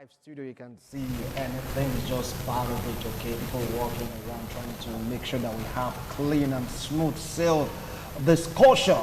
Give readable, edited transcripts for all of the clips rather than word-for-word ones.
live studio, you can see anything is just part of it, okay? People walking around trying to make sure that we have clean and smooth sail discussion.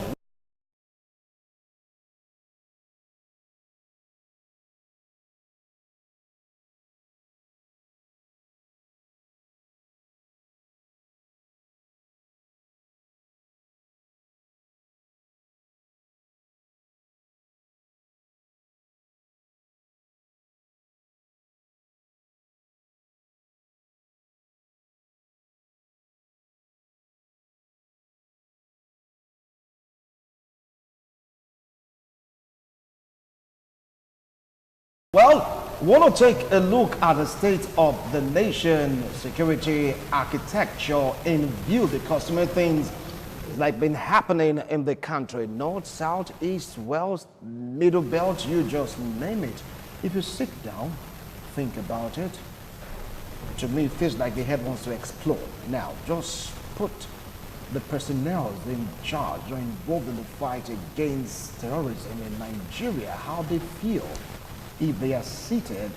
Well, we want to take a look at the state of the nation security architecture in view because many things like been happening in the country, north, south, east, west, middle belt, you just name it. If you sit down, think about it, to me it feels like the head wants to explode. Now, just put the personnel in charge or involved in the fight against terrorism in Nigeria, how they feel. If they are seated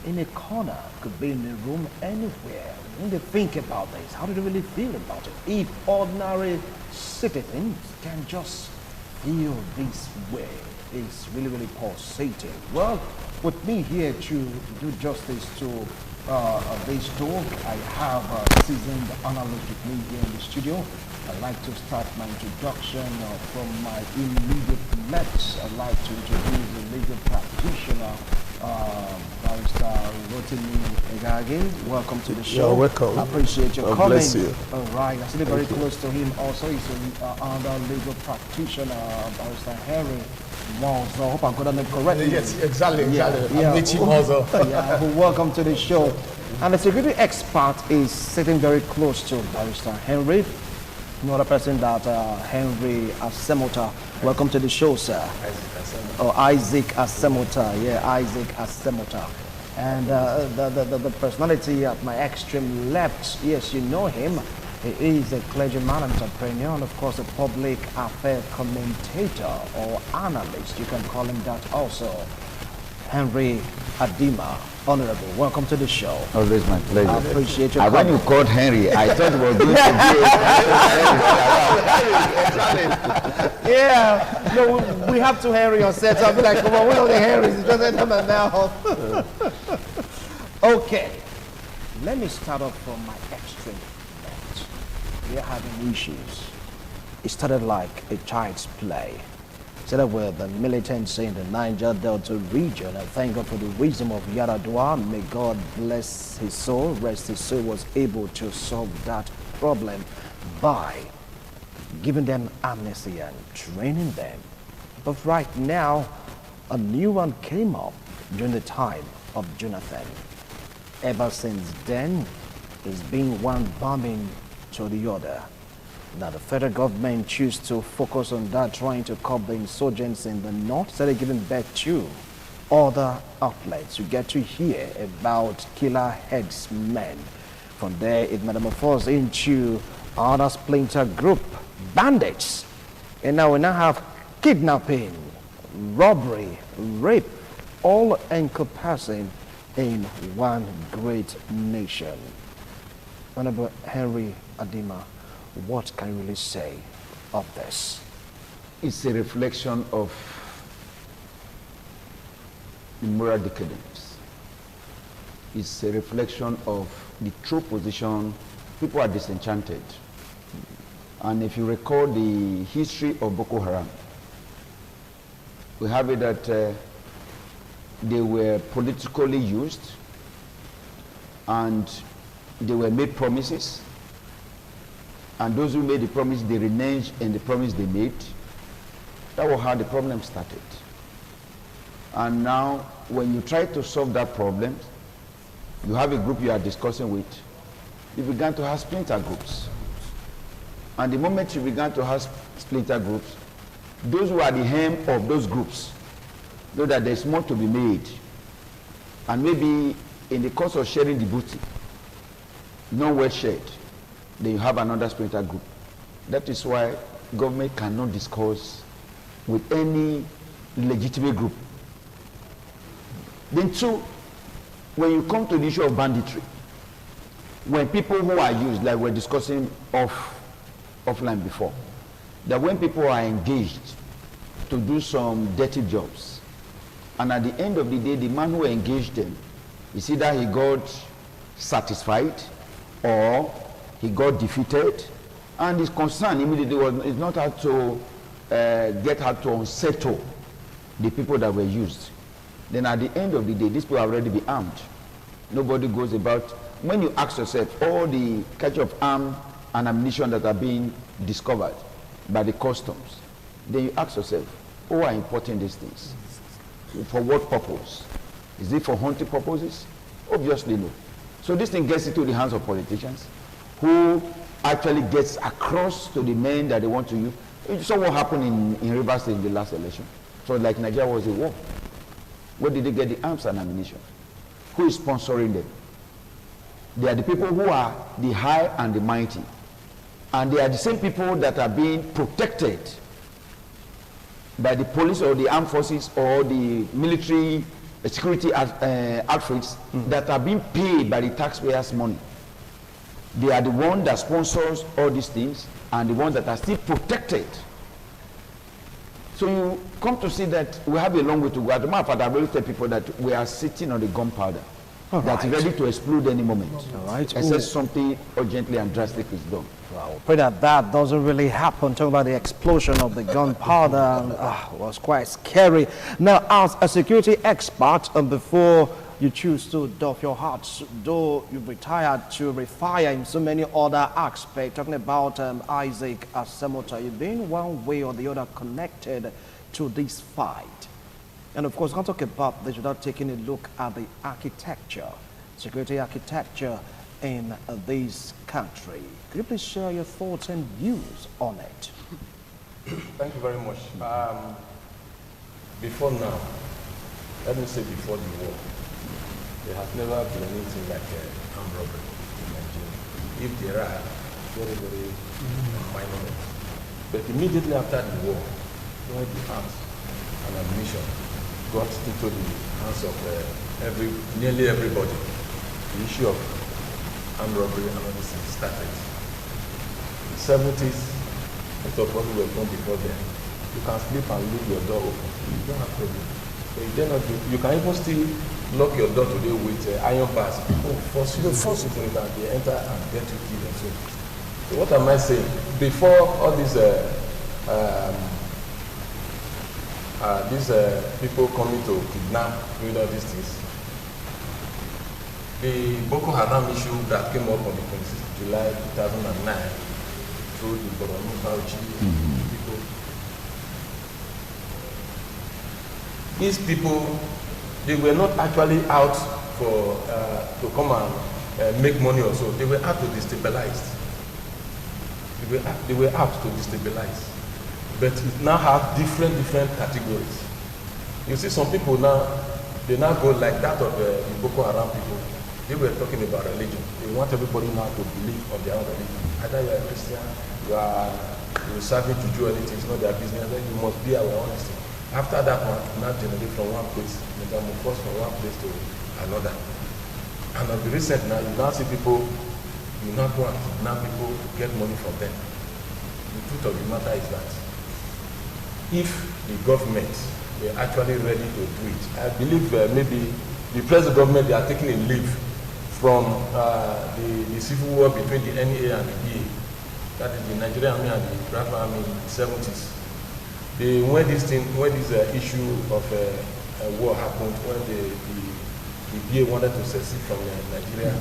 in a corner, could be in a room, anywhere, when they think about this, how do they really feel about it? If ordinary citizens can just feel this way, it's really, really pulsating. Well, with me here to do justice to this talk, I have a seasoned analyst with me here in the studio. I'd like to start my introduction from my immediate left. I'd like to introduce the legal practitioner, Barrister Rotimi Egagi. Welcome to the show. You're welcome. I appreciate your God coming. bless you. All right. I sit very close to him also. He's another legal practitioner, Barrister Henry Walls. I hope I got that name correctly. Yes, exactly. Yeah. I'm Richie also. Yeah, welcome to the show. And the security expert is sitting very close to Barrister Henry. Another person that Henry Asemota. Welcome to the show, sir. Isaac Asemota. Yeah, Isaac Asemota. And the personality at my extreme left, yes, you know him. He is a clergyman, entrepreneur, and of course a public affair commentator or analyst. You can call him that also. Henry Adima, Honorable, welcome to the show. Always my pleasure. I appreciate your When you called Henry, I thought it was going to be Yeah, no, we have to Henry on set. I'll be like, come on, we know the Henrys. It's just them now. Okay, let me start off from my extreme left. We are having issues. It started like a child's play. Started with the militancy in the Niger Delta region, and thank God for the wisdom of Yaradua. May God bless his soul, rest his soul, was able to solve that problem by giving them amnesty and training them. But right now, a new one came up during the time of Jonathan. Ever since then, it's been one bombing to the other. Now the federal government choose to focus on that, trying to curb the insurgents in the north, started giving birth to other outlets. You get to hear about killer headsmen. From there, it metamorphosed into other splinter group, bandits. And now we have kidnapping, robbery, rape, all encompassing in one great nation. Honorable Henry Adima, what can you really say of this? It's a reflection of moral decadence. It's a reflection of the true position. People are disenchanted. And if you recall the history of Boko Haram, we have it that they were politically used and they were made promises. And those who made the promise, they reneged in the promise they made. That was how the problem started. And now, when you try to solve that problem, you have a group you are discussing with, you began to have splinter groups. And the moment you began to have splinter groups, those who are the hem of those groups know that there's more to be made. And maybe in the course of sharing the booty, no word shared, then you have another splinter group. That is why government cannot discuss with any legitimate group. Then two, when you come to the issue of banditry, when people who are used, like we're discussing offline before, that when people are engaged to do some dirty jobs, and at the end of the day, the man who engaged them, is either he got satisfied or he got defeated, and his concern immediately is not how to get how to unsettle the people that were used. Then at the end of the day, these people have already been armed. Nobody goes about. When you ask yourself, all the catch of arms and ammunition that are being discovered by the customs, then you ask yourself, who are importing these things? For what purpose? Is it for hunting purposes? Obviously no. So this thing gets into the hands of politicians who actually gets across to the men that they want to use. You saw what happened in Rivers State in the last election. So like Nigeria was a war. Where did they get the arms and ammunition? Who is sponsoring them? They are the people who are the high and the mighty. And they are the same people that are being protected by the police or the armed forces or the military security outfits that are being paid by the taxpayers' money. They are the one that sponsors all these things and the ones that are still protected. So you come to see that we have a long way to go. As a matter of fact, I really tell people that we are sitting on the gunpowder that's ready to explode any moment. Unless something urgently and drastic is done. Well, pray that that doesn't really happen. Talking about the explosion of the gunpowder was quite scary. Now, as a security expert, and before you choose to doff your hats, though you've retired to refire in so many other aspects, talking about Isaac Asemota, you've been one way or the other connected to this fight. And of course, we can't talk about this without taking a look at the architecture, security architecture in this country. Could you please share your thoughts and views on it? Thank you very much. Before now, let me say before the war, there has never been anything like armed robbery in Nigeria. If there are, very, very minor. But immediately after the war, when the arms and ammunition got into the hands of nearly everybody, the issue of armed robbery and all these things started. In the 70s, most of what we were born before then, you can sleep and leave your door open. You don't have problem. So you can even still lock your door today with iron bars. People force you to it and they enter and get you killed and so. So what am I saying? Before all these people coming to kidnap, doing all these things, the Boko Haram issue that came up on the 26th of July 2009 through the Borno Bauchi people. These people, they were not actually out for to come and make money or so. They were out to destabilize. They were out to destabilize. But it now have different categories. You see, some people now, they now go like that of the Boko Haram people. They were talking about religion. They want everybody now to believe on their own religion. Either you are a Christian, you're serving to do anything, it's not their business, then you must be our honesty. After that one, now generate from one place, metamorphose from one place to another. And on the recent now, you now see people, you not want now people get money from them. The truth of the matter is that if the government were actually ready to do it, I believe maybe the present government, they are taking a leave from the civil war between the NA and the BA. That is the Nigerian Army and the Biafran Army in the 70s. When this issue of war happened, when the BA wanted to secede from Nigeria,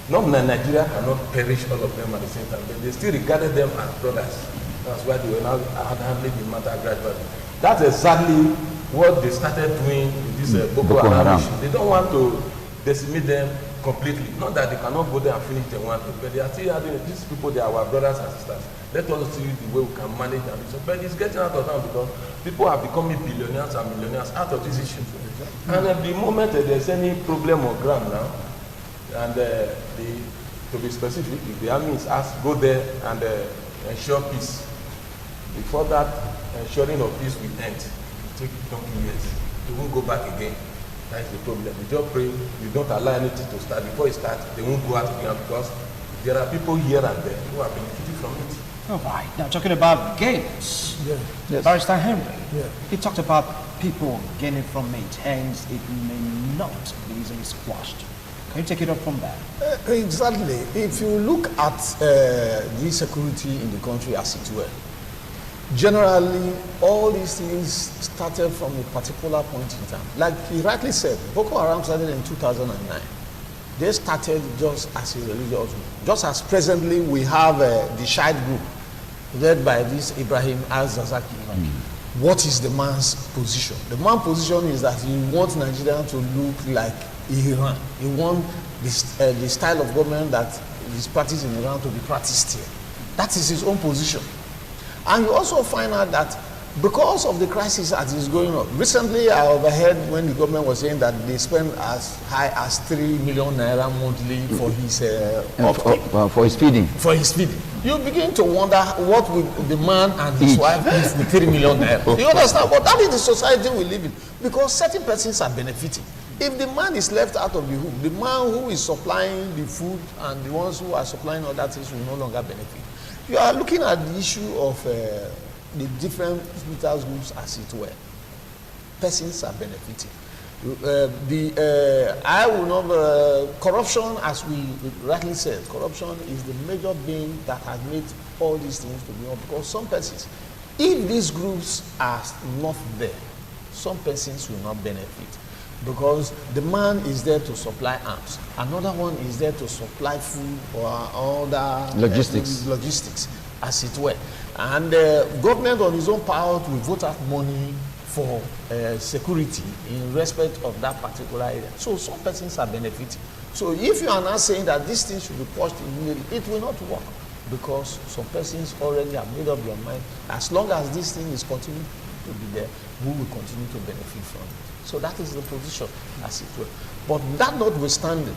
not Nigeria cannot perish all of them at the same time, but they still regarded them as brothers. That's why they were now handling the matter gradually. That's exactly what they started doing with this Boko Haram issue. They don't want to decimate them completely. Not that they cannot go there and finish the one, but they are still having these people, they are our brothers and sisters. Let us see the way we can manage them. So, but it's getting out of hand because people are becoming billionaires and millionaires out of this issue. And at the moment there's any problem on ground now, and to be specific, if the army is asked, go there and ensure peace. Before that ensuring of peace will end, it will take 20 years. They won't go back again. That is the problem. You just pray, you don't allow anything to start. Before it starts, they won't go out again because there are people here and there who are benefiting from it. All right. Now, talking about gains, Yes. Barrister Henry, he talked about people gaining from it, hence it may not be easily squashed. Can you take it up from there? Exactly. If you look at the security in the country as it were, generally all these things started from a particular point in time. Like he rightly said, Boko Haram started in 2009. They started just as a religious group. Just as presently we have the Shia group led by this Ibrahim al-Zazaki. What is the man's position? The man's position is that he wants Nigeria to look like Iran. He wants the style of government that is practiced in Iran to be practiced here. That is his own position. And you also find out that because of the crisis that is going on, recently I overheard when the government was saying that they spend as high as 3 million naira monthly for his upkeep. For his feeding. For his feeding. You begin to wonder what will the man and his wife eat with 3 million naira. You understand? But that is the society we live in. Because certain persons are benefiting. If the man is left out of the home, the man who is supplying the food and the ones who are supplying other things will no longer benefit. You are looking at the issue of the different hospitals groups as it were. Persons are benefiting. I will not, corruption, as we rightly said, corruption is the major thing that has made all these things to be on, because some persons, if these groups are not there, some persons will not benefit. Because the man is there to supply arms, another one is there to supply food or other logistics, as it were. And government on its own power will vote out money for security in respect of that particular area. So some persons are benefiting. So if you are not saying that this thing should be pushed immediately, it will not work, because some persons already have made up their mind. As long as this thing is continuing to be there, we will continue to benefit from it. So that is the position, as it were. But that notwithstanding,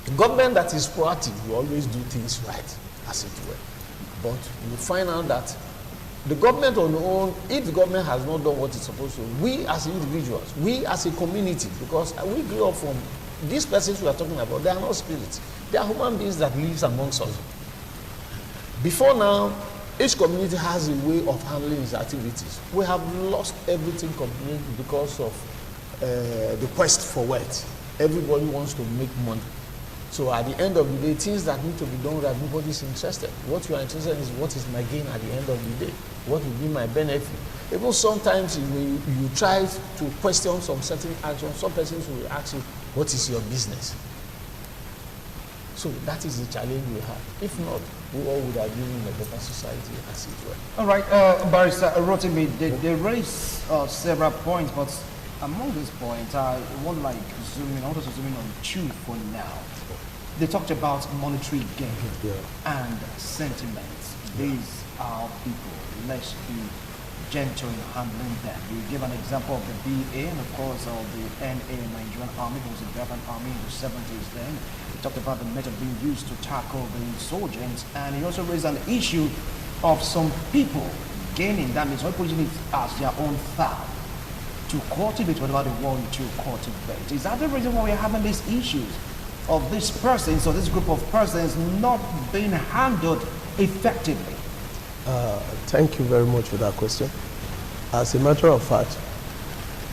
the government that is proactive will always do things right, as it were. But you find out that the government on their own, if the government has not done what it's supposed to, we as individuals, we as a community, because we grew up from these persons we are talking about, they are not spirits. They are human beings that live amongst us. Before now, each community has a way of handling its activities. We have lost everything completely because of the quest for wealth. Everybody wants to make money. So at the end of the day, things that need to be done right, nobody is interested. What you are interested in is what is my gain at the end of the day? What will be my benefit? Even sometimes when you try to question some certain actions, some persons will ask you, what is your business? So that is the challenge we have. If not, we all would have been in a better society, as it were. All right, Barrister Rotimi, they raise several points, but among these points, I want to zoom in on two for now. They talked about monetary gain and sentiments. These are people. Let's be gentle in handling them. You give an example of the BA and of course of the NA, Nigerian Army. It was the Biafran Army in the 70s then. He talked about the method being used to tackle the insurgents, and he also raised an issue of some people gaining, that means not putting it as their own farm, to cultivate whatever they want to cultivate. Is that the reason why we're having these issues of these persons or this group of persons not being handled effectively? Thank you very much for that question. As a matter of fact,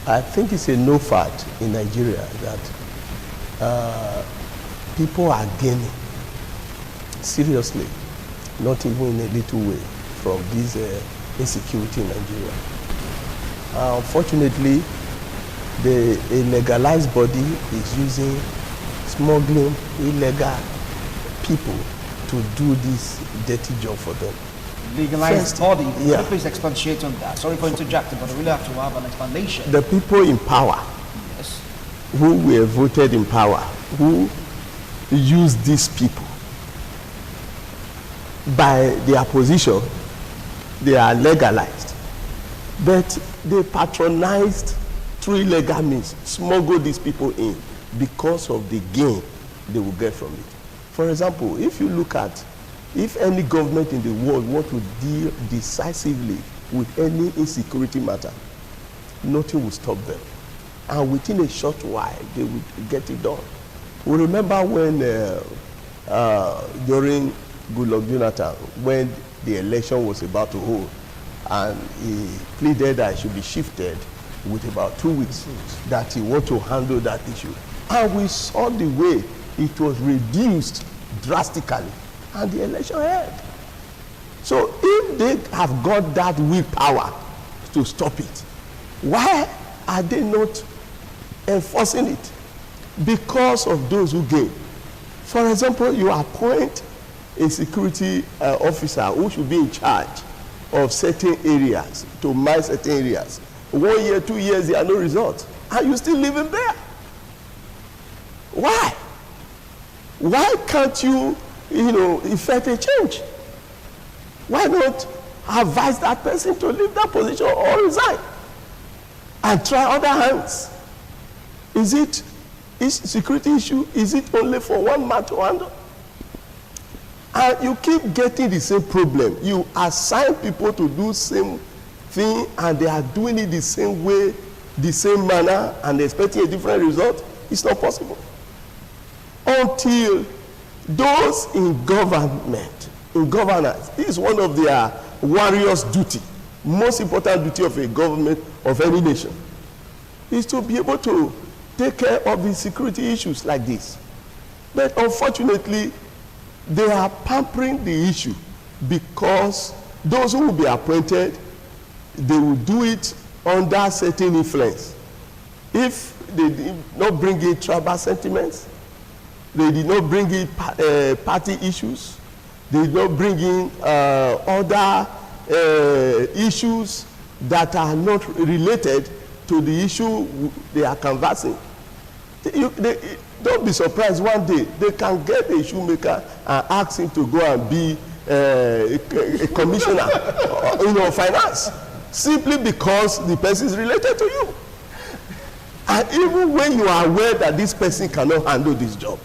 I think it's a no fact in Nigeria that people are gaining seriously, not even in a little way, from this insecurity in Nigeria. Unfortunately, a legalized body is using smuggling illegal people to do this dirty job for them. Legalized body. Could you please expatiate on that? Sorry for interjecting, but I really have to have an explanation. The people in power, yes, who were voted in power, who use these people, by their position, they are legalized. But they patronized through illegal means, smuggle these people in because of the gain they will get from it. For example, if you look at, if any government in the world want to deal decisively with any insecurity matter, nothing will stop them. and within a short while, they would get it done. We remember when during Goodluck Jonathan, when the election was about to hold, and he pleaded that it should be shifted with about 2 weeks, that he want to handle that issue. And we saw the way it was reduced drastically, and the election held. So if they have got that willpower to stop it, why are they not enforcing it? Because of those who gain. For example, you appoint a security officer who should be in charge of certain areas, to mine certain areas. 1 year, 2 years, there are no results, and you still living there. Why? Why can't you, effect a change? Why not advise that person to leave that position or resign and try other hands? Is security issue, is it only for one man to handle? And you keep getting the same problem. You assign people to do same thing, and they are doing it the same way, the same manner, and expecting a different result. It's not possible. Until those in government, in governance, this is one of their warriors' duty, most important duty of a government of any nation, is to be able to take care of the security issues like this. But unfortunately, they are pampering the issue, because those who will be appointed, they will do it under certain influence. If they did not bring in tribal sentiments, they did not bring in party issues, they did not bring in other issues that are not related to the issue they are canvassing. Don't be surprised, one day they can get a shoemaker and ask him to go and be a commissioner of finance, simply because the person is related to you. And even when you are aware that this person cannot handle this job.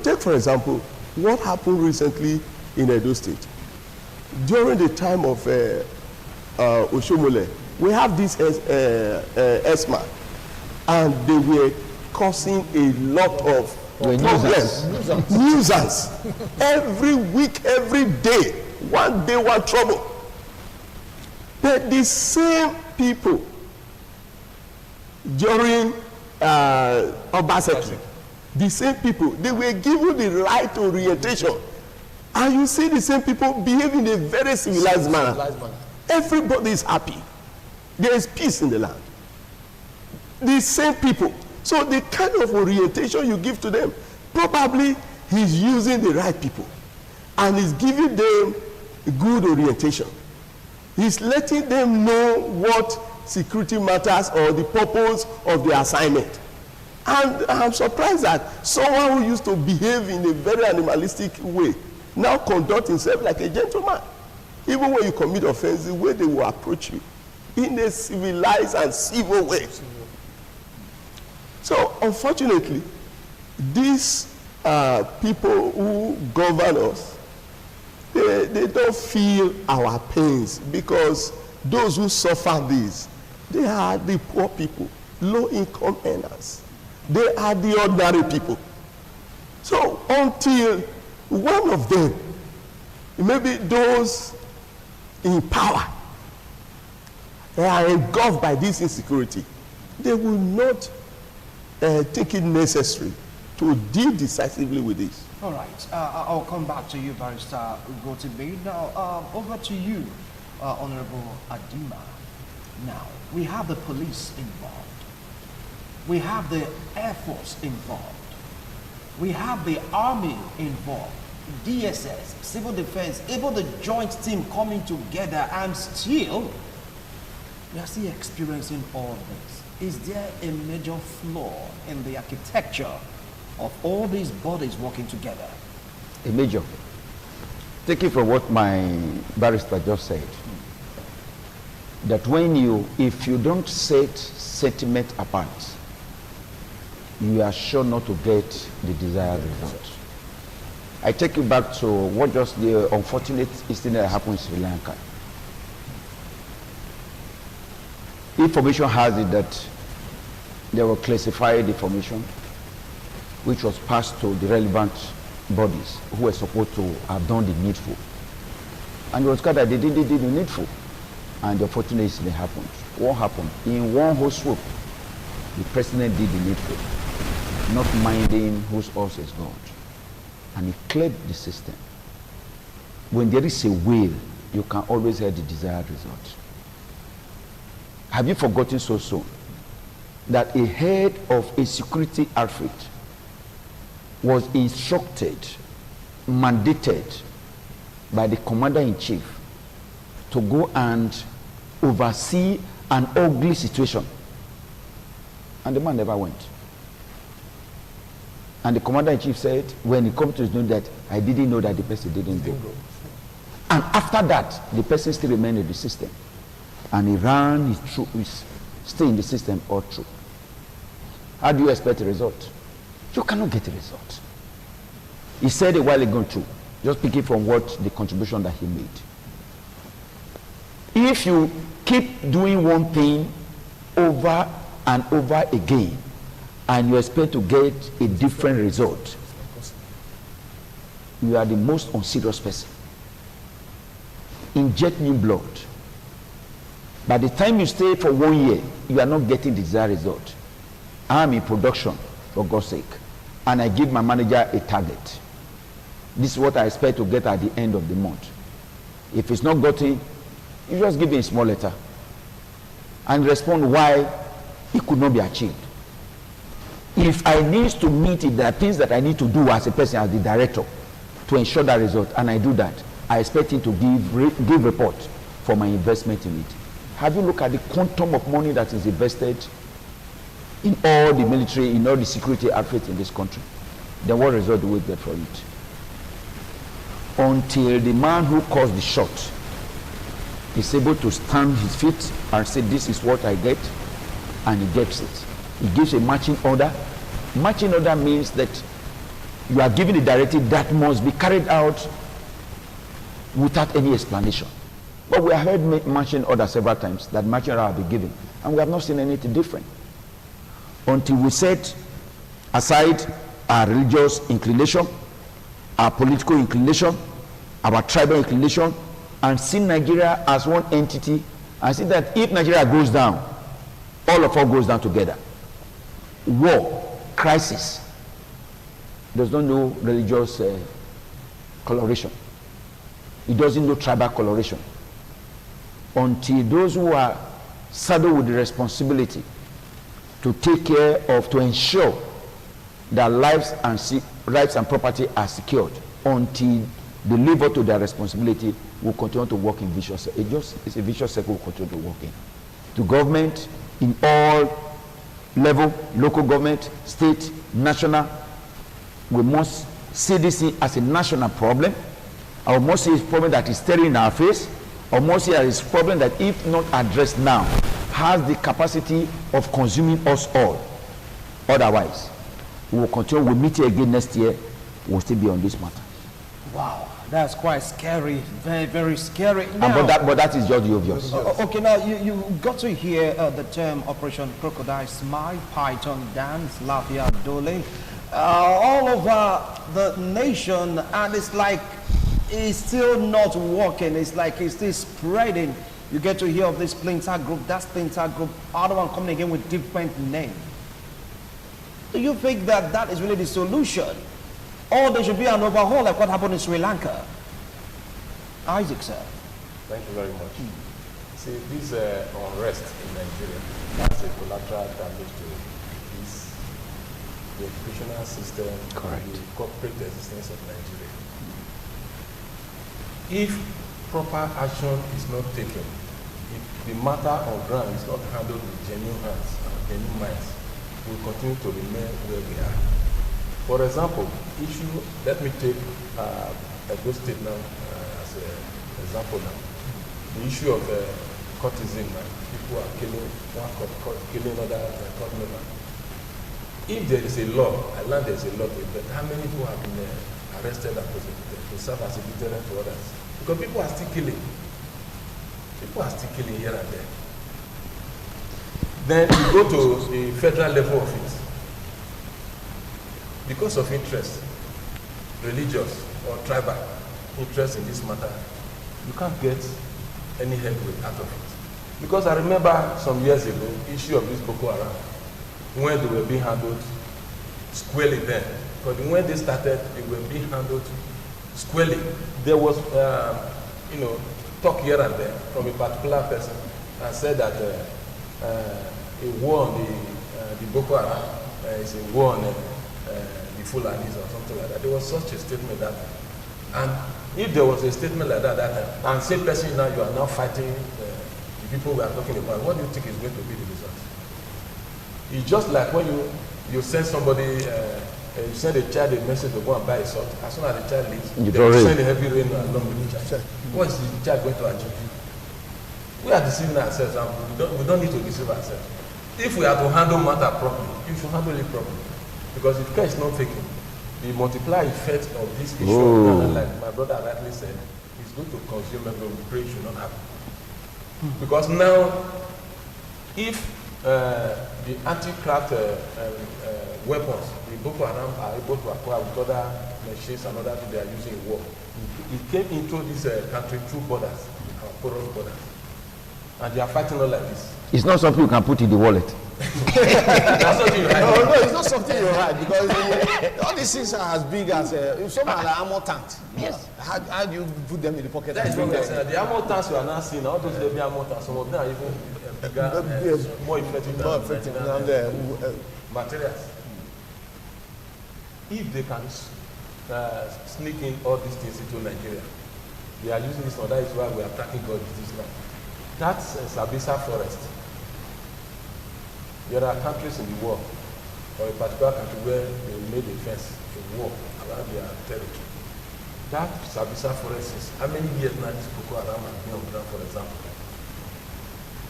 Take for example, what happened recently in Edo State. During the time of Oshomole, we have this ESMA, and they were causing a lot of problems. Nuisance. Every week, every day, one trouble. But the same people during Obaseki, the same people, they were given the right orientation. And you see the same people behave in a very civilized manner. Everybody is happy. There is peace in the land. The same people. So the kind of orientation you give to them, probably he's using the right people. And he's giving them good orientation. He's letting them know what security matters or the purpose of the assignment. And I'm surprised that someone who used to behave in a very animalistic way now conduct himself like a gentleman. Even when you commit offense, the way they will approach you in a civilized and civil way. So unfortunately, these people who govern us, they don't feel our pains, because those who suffer this, they are the poor people, low-income earners. They are the ordinary people. So until one of them, maybe those in power, they are engulfed by this insecurity, they will not think it necessary to deal decisively with this. All right, I'll come back to you, Barrister Ugotibe. Now, over to you, Honorable Adima. Now, we have the police involved. We have the Air Force involved. We have the Army involved, DSS, Civil Defense, even the joint team coming together, and still, we are still experiencing all this. Is there a major flaw in the architecture of all these bodies working together? A major. Taking from what my barrister just said, that if you don't set sentiment apart, you are sure not to get the desired result. I take you back to what just the unfortunate incident that happened in Sri Lanka. Information has it that There were classified information which was passed to the relevant bodies who were supposed to have done the needful. And it was clear that they didn't do the needful. And the unfortunate incident happened. What happened? In one whole swoop, the president did the needful, not minding whose horse is God. And he cleared the system. When there is a will, you can always have the desired result. Have you forgotten so soon that a head of a security outfit was instructed, mandated by the commander-in-chief to go and oversee an ugly situation? And the man never went. And the commander-in-chief said, when he comes to know that, I didn't know that the person didn't go. And after that, the person still remained in the system. And he ran his stay in the system all through. How do you expect a result? You cannot get a result. He said a while ago too, just picking from what the contribution that he made. If you keep doing one thing over and over again, and you expect to get a different result, you are the most unserious person. Inject new blood. By the time you stay for 1 year, you are not getting the desired result. I am in production, for God's sake, and I give my manager a target. This is what I expect to get at the end of the month. If it's not gotten, you just give him a small letter and respond why it could not be achieved. If I need to meet it, there are things that I need to do as a person, as the director, to ensure that result, and I do that. I expect him to give report for my investment in it. Have you looked at the quantum of money that is invested in all the military, in all the security outfits in this country? Then what result do we get for it? Until the man who caused the shot is able to stand his feet and say, this is what I get, and he gets it. He gives a marching order. Marching order means that you are given a directive that must be carried out without any explanation. But we have heard marching order several times, that marching order will be given, and we have not seen anything different. Until we set aside our religious inclination, our political inclination, our tribal inclination, and see Nigeria as one entity, and see that if Nigeria goes down, all of us goes down together. War, crisis, does not know religious coloration. It doesn't know tribal coloration. Until those who are saddled with the responsibility to take care of, to ensure that lives and property are secured, until they live up to their responsibility, will continue to work in vicious. It's a vicious circle will continue to work in. To government in all level, local government, state, national, we must see this as a national problem. I must see a problem that is staring in our face. I must see as a problem that, if not addressed now, has the capacity of consuming us all. Otherwise, we will continue. We'll meet here again next year. We'll still be on this matter. Wow, that's quite scary. Very, very scary. Now, but that is just the obvious. Okay, now you got to hear the term Operation Crocodile Smile, Python Dance, Lafia Dole, all over the nation, and it's like it's still not working. It's like it's still spreading. You get to hear of this splinter group, that splinter group, other one coming again with different names. Do you think that that is really the solution? Or there should be an overhaul like what happened in Sri Lanka? Isaac, sir. Thank you very much. See, this unrest in Nigeria, that's a collateral damage to this, the educational system, correct, the corporate existence of Nigeria. If proper action is not taken, if the matter on ground is not handled with genuine hands and genuine minds, we will continue to remain where we are. For example, let me take Edo State now as an example now. The issue of courtesan, people are killing killing other court members. If there is a law, I learned there is a law, but how many people have been arrested and prosecuted to serve as a deterrent to others? Because people are still killing. People are still killing here and there. Then you go to the federal level of it. Because of interest, religious or tribal interest in this matter, you can't get any headway out of it. Because I remember some years ago, issue of this Boko Haram, when they were being handled squarely then. Because when they started, they were being handled squarely. There was, talk here and there from a particular person and said that a war on the Boko Haram is a war on the Fulanis or something like that. There was such a statement that time. And if there was a statement like that time, and same person now, you are now fighting the people we are talking about, what do you think is going to be the result? It's just like when you send somebody, you send a child a message to go and buy a salt. As soon as the child leaves, you send a heavy rain along with the child. What is the child going to achieve? We are deceiving ourselves, and we don't need to deceive ourselves. If we are to handle matter properly, you should handle it properly. Because if care is not taken, the multiplier effect of this issue, like my brother rightly said, is going to consume everyone. We pray it should not happen. Because now, if the anti-craft weapons, the Boko Haram are able to acquire with other machines and other things they are using in war, it came into this country through borders, our porous borders. And they are fighting all like this. It's not something you can put in the wallet. That's something you hide. No, it's not something you hide because all these things are as big as some are like armor tanks. Yes. How do you put them in the pocket? That is what we are saying. The armor tanks we are now seeing, all those heavy armor tanks, some of them are even bigger, more effective than the materials. If they can sneak in all these things into Nigeria, they are using this one. That is why we are attacking God with this now. That's Sabisa forest. There are countries in the world, or a particular country where they made a fence, a wall around their territory. That Sabisa forest is how many years now this Boko Haram has been on ground, for example.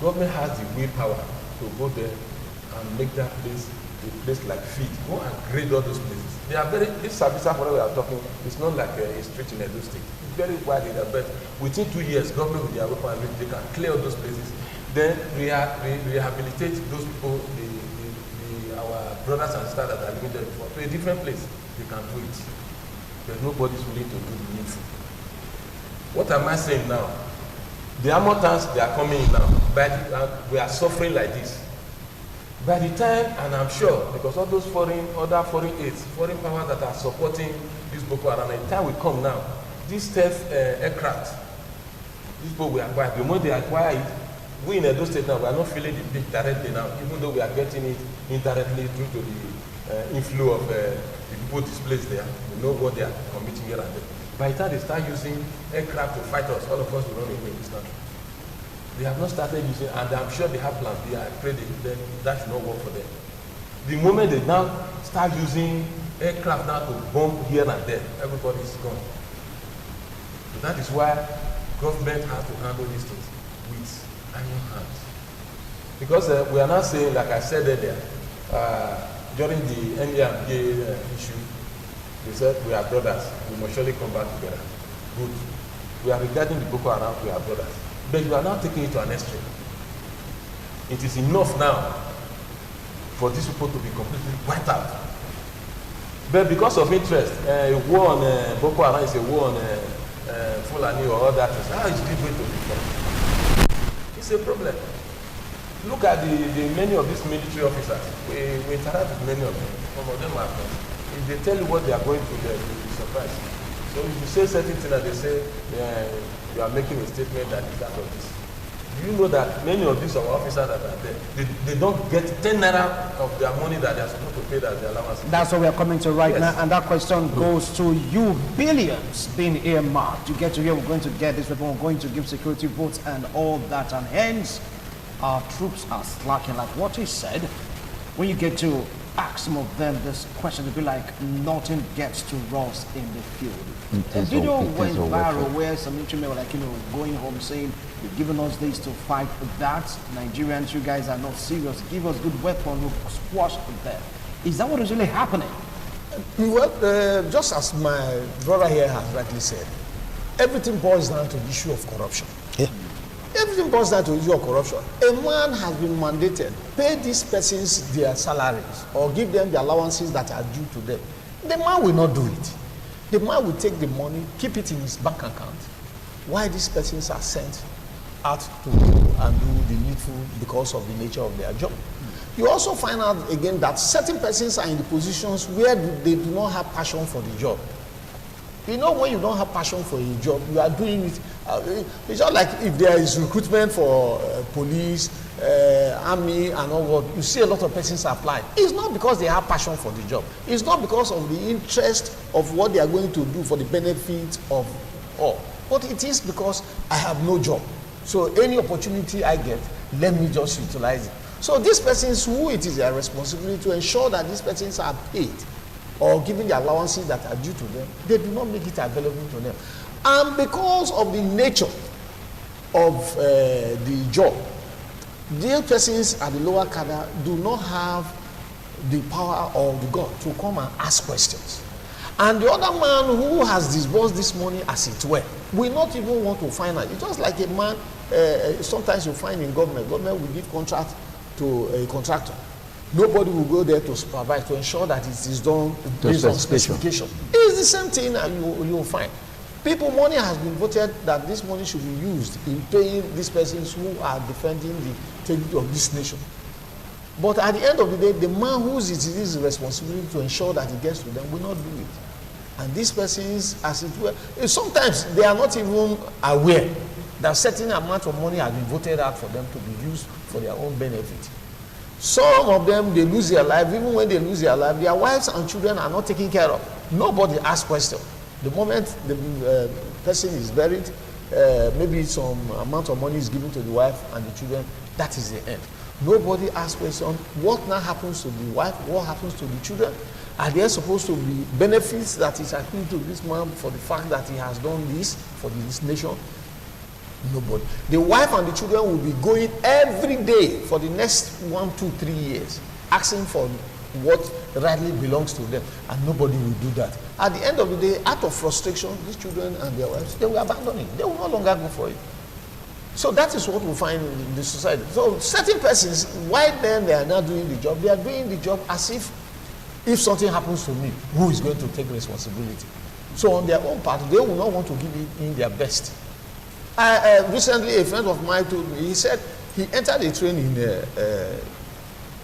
Government has the willpower to go there and make that place a place like feed. Go and grade all those places. They are this Sabisa forest we are talking, it's not like a street in Edo State. It's very wide, but within 2 years, government with their weapon, they can clear all those places. Then rehabilitate those people, our brothers and sisters that are living there before, to a different place. They can do it. But nobody's willing to do the needful. What am I saying now? The armor tanks, they are coming in now. We are suffering like this. By the time, and I'm sure, because all those other foreign aids, foreign powers that are supporting this Boko Haram, the time will come now, these stealth aircraft, these people will acquire. The moment they acquire it, we in Edo State now, we are not feeling the big directly now, even though we are getting it indirectly due to the inflow of the people displaced there. We know what they are committing here and there. By the time they start using aircraft to fight us, all of us will run away in this country. They have not started using, and I'm sure they have plans B. I pray then that should not work for them. The moment they now start using aircraft now to bomb here and there, everybody is gone. So that is why government has to handle these things with iron hands. Because we are now saying, like I said earlier, during the NDMA issue, they said we are brothers, we must surely come back together. Good. We are regarding the Boko Haram, we are brothers. But we are now taking it to an extreme. It is enough now for these people to be completely wiped out. But because of interest, a war on Boko Haram is a war on Fulani or all that. How is this going to be done? It's a problem. Look at the many of these military officers. We interact with many of them. Some of them are friends. If they tell you what they are going through there, you'll be surprised. So if you say certain things that they say, you are making a statement that is that of this. Do you know that many of these our officers that are there, they don't get 10 naira of their money that they are supposed to pay as their allowance? That's what we are coming to right now, and that question goes to you. Billions being earmarked. You get to hear we're going to get this weapon, we're going to give security votes and all that, and hence our troops are slacking. Like what he said, when you get to ask some of them this question, they'll be like, nothing gets to us in the field. A video went viral where some military men were like, going home saying, you've given us this to fight that. Nigerians, you guys are not serious. Give us good weapon, we'll squash them. Is that what is really happening? Well, just as my brother here has rightly said, everything boils down to the issue of corruption. Yeah. Everything even boils down to issue of corruption. A man has been mandated, pay these persons their salaries or give them the allowances that are due to them. The man will not do it. The man will take the money, keep it in his bank account. Why these persons are sent out to do and do the needful because of the nature of their job. You also find out again that certain persons are in the positions where they do not have passion for the job. You know, when you don't have passion for a job, you are doing it. It's not like if there is recruitment for police, army, and all that. You see a lot of persons apply. It's not because they have passion for the job. It's not because of the interest of what they are going to do for the benefit of all. But it is because I have no job. So any opportunity I get, let me just utilize it. So these persons who it is their responsibility to ensure that these persons are paid or given the allowances that are due to them, they do not make it available to them. And because of the nature of the job, these persons at the lower cadre do not have the power or the God to come and ask questions. And the other man who has disbursed this money as it were will not even want to find out. It's just like a man, sometimes you find in government will give contract to a contractor. Nobody will go there to supervise, to ensure that it is done based on specification. It's the same thing that you will find. People, money has been voted that this money should be used in paying these persons who are defending the integrity of this nation. But at the end of the day, the man whose it is his responsibility to ensure that it gets to them will not do it. And these persons, as it were, sometimes they are not even aware that certain amount of money has been voted out for them to be used for their own benefit. Some of them, they lose their life. Even when they lose their life, their wives and children are not taken care of. Nobody asks questions. The moment the person is buried, maybe some amount of money is given to the wife and the children, that is the end. Nobody asks questions. What now happens to the wife? What happens to the children? Are there supposed to be benefits that is accrued to this man for the fact that he has done this for this nation? Nobody. The wife and the children will be going every day for the next 1, 2, 3 years, asking for what rightly belongs to them, and nobody will do that. At the end of the day, out of frustration, these children and their wives, they will abandon it. They will no longer go for it. So that is what we find in the society. So certain persons, why then they are not doing the job? They are doing the job as if something happens to me, who is going to take responsibility? So on their own part, they will not want to give it in their best. Recently, a friend of mine told me, he said he entered a train in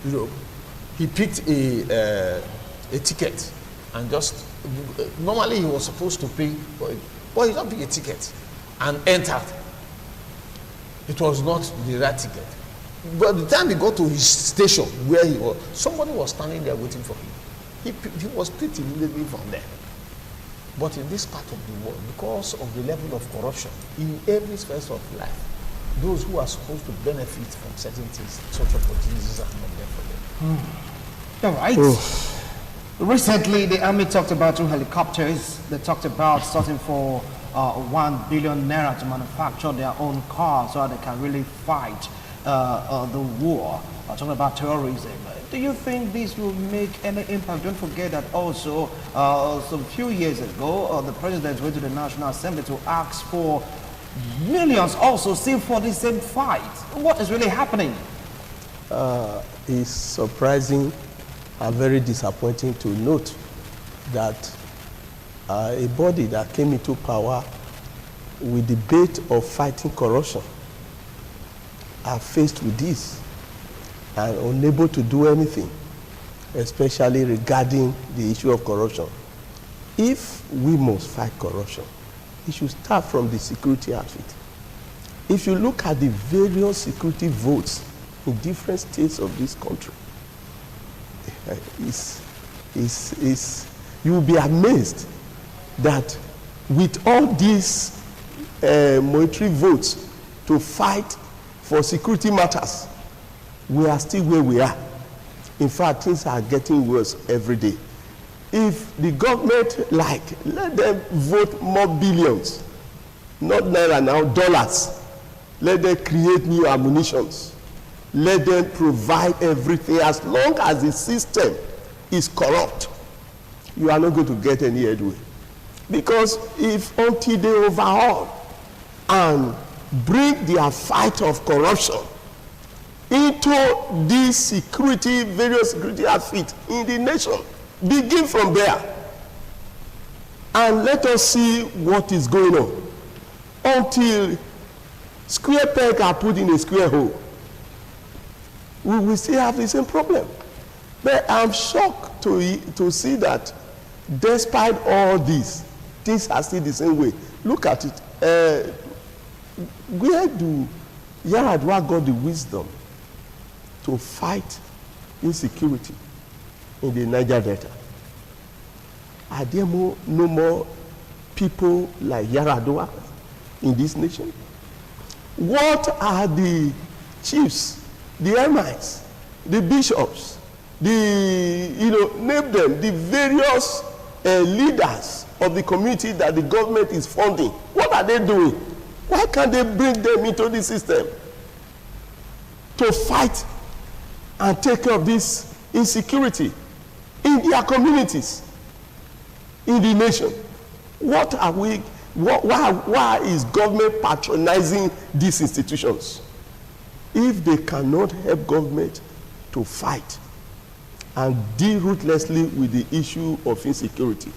Europe. He picked a ticket and just, normally he was supposed to pay for it, but he don't pick a ticket and entered. It was not the right ticket. But the time he got to his station where he was, somebody was standing there waiting for him. He was picked immediately from there. But in this part of the world, because of the level of corruption in every sphere of life, those who are supposed to benefit from certain things, such opportunities are not there for them. All right. Recently, the army talked about 2 helicopters. They talked about starting for 1 billion naira to manufacture their own cars so that they can really fight the war. Talking about terrorism. Do you think this will make any impact? Don't forget that also some few years ago, the president went to the National Assembly to ask for millions also still for the same fight. What is really happening? It's surprising and very disappointing to note that a body that came into power with the bait of fighting corruption are faced with this and unable to do anything, especially regarding the issue of corruption. If we must fight corruption, it should start from the security outfit. If you look at the various security votes in different states of this country, you will be amazed that with all these military votes to fight for security matters, we are still where we are. In fact, things are getting worse every day. If the government let them vote more billions, not naira now, dollars. Let them create new ammunitions. Let them provide everything. As long as the system is corrupt, you are not going to get any headway. Because if until they overhaul and bring their fight of corruption into these security, various security outfits in the nation. Begin from there. And let us see what is going on. Until square peg are put in a square hole, we will still have the same problem. But I'm shocked to see that despite all this, things are still the same way. Look at it. Where do Yaradua got the wisdom to fight insecurity in the Niger Delta? Are there no more people like Yaradua in this nation? What are the chiefs, the MIs, the bishops, name them, the various leaders of the community that the government is funding? What are they doing? Why can't they bring them into the system to fight and take care of this insecurity in their communities, in the nation? Why is government patronizing these institutions? If they cannot help government to fight and deal ruthlessly with the issue of insecurity,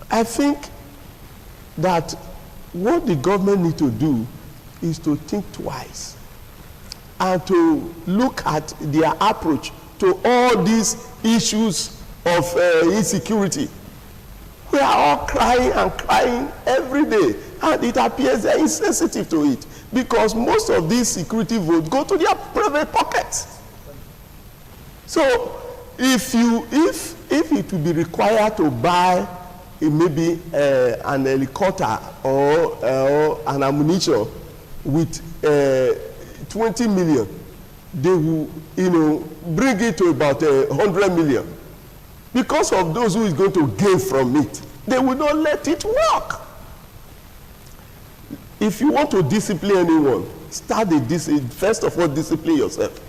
I think that what the government needs to do is to think twice and to look at their approach to all these issues of insecurity. We are all crying and crying every day, and it appears they are insensitive to it because most of these security votes go to their private pockets. So if it will be required to buy maybe an helicopter or an ammunition with 20 million, they will bring it to about 100 million. Because of those who is going to gain from it, they will not let it work. If you want to discipline anyone, first of all, discipline yourself.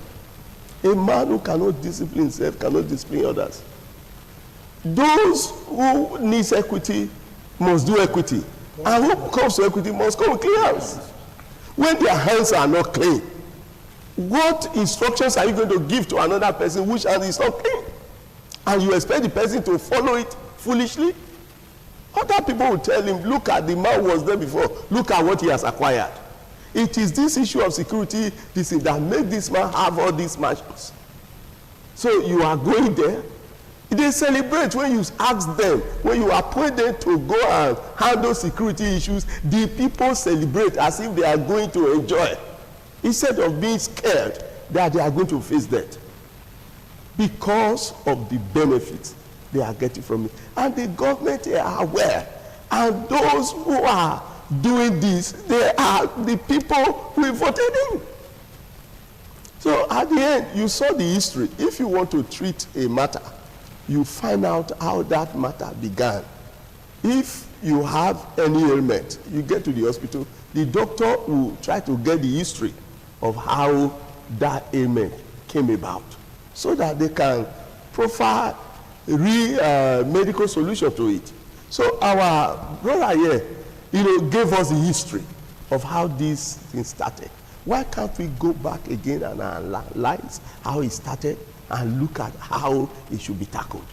A man who cannot discipline himself cannot discipline others. Those who need equity must do equity. And who comes to equity must come with clean hands. When their hands are not clean, what instructions are you going to give to another person which hand is not clean? And you expect the person to follow it foolishly? Other people will tell him, look at the man who was there before, look at what he has acquired. It is this issue of security that makes this man have all these mansions. So you are going there. They celebrate when you ask them, when you appoint them to go and handle security issues, the people celebrate as if they are going to enjoy, instead of being scared that they are going to face death, because of the benefits they are getting from it. And the government are aware. And those who are doing this, they are the people we voted in. So at the end, you saw the history. If you want to treat a matter, you find out how that matter began. If you have any ailment, you get to the hospital, the doctor will try to get the history of how that ailment came about, so that they can provide a real medical solution to it. So our brother here, gave us the history of how this thing started. Why can't we go back again and analyze how it started and look at how it should be tackled?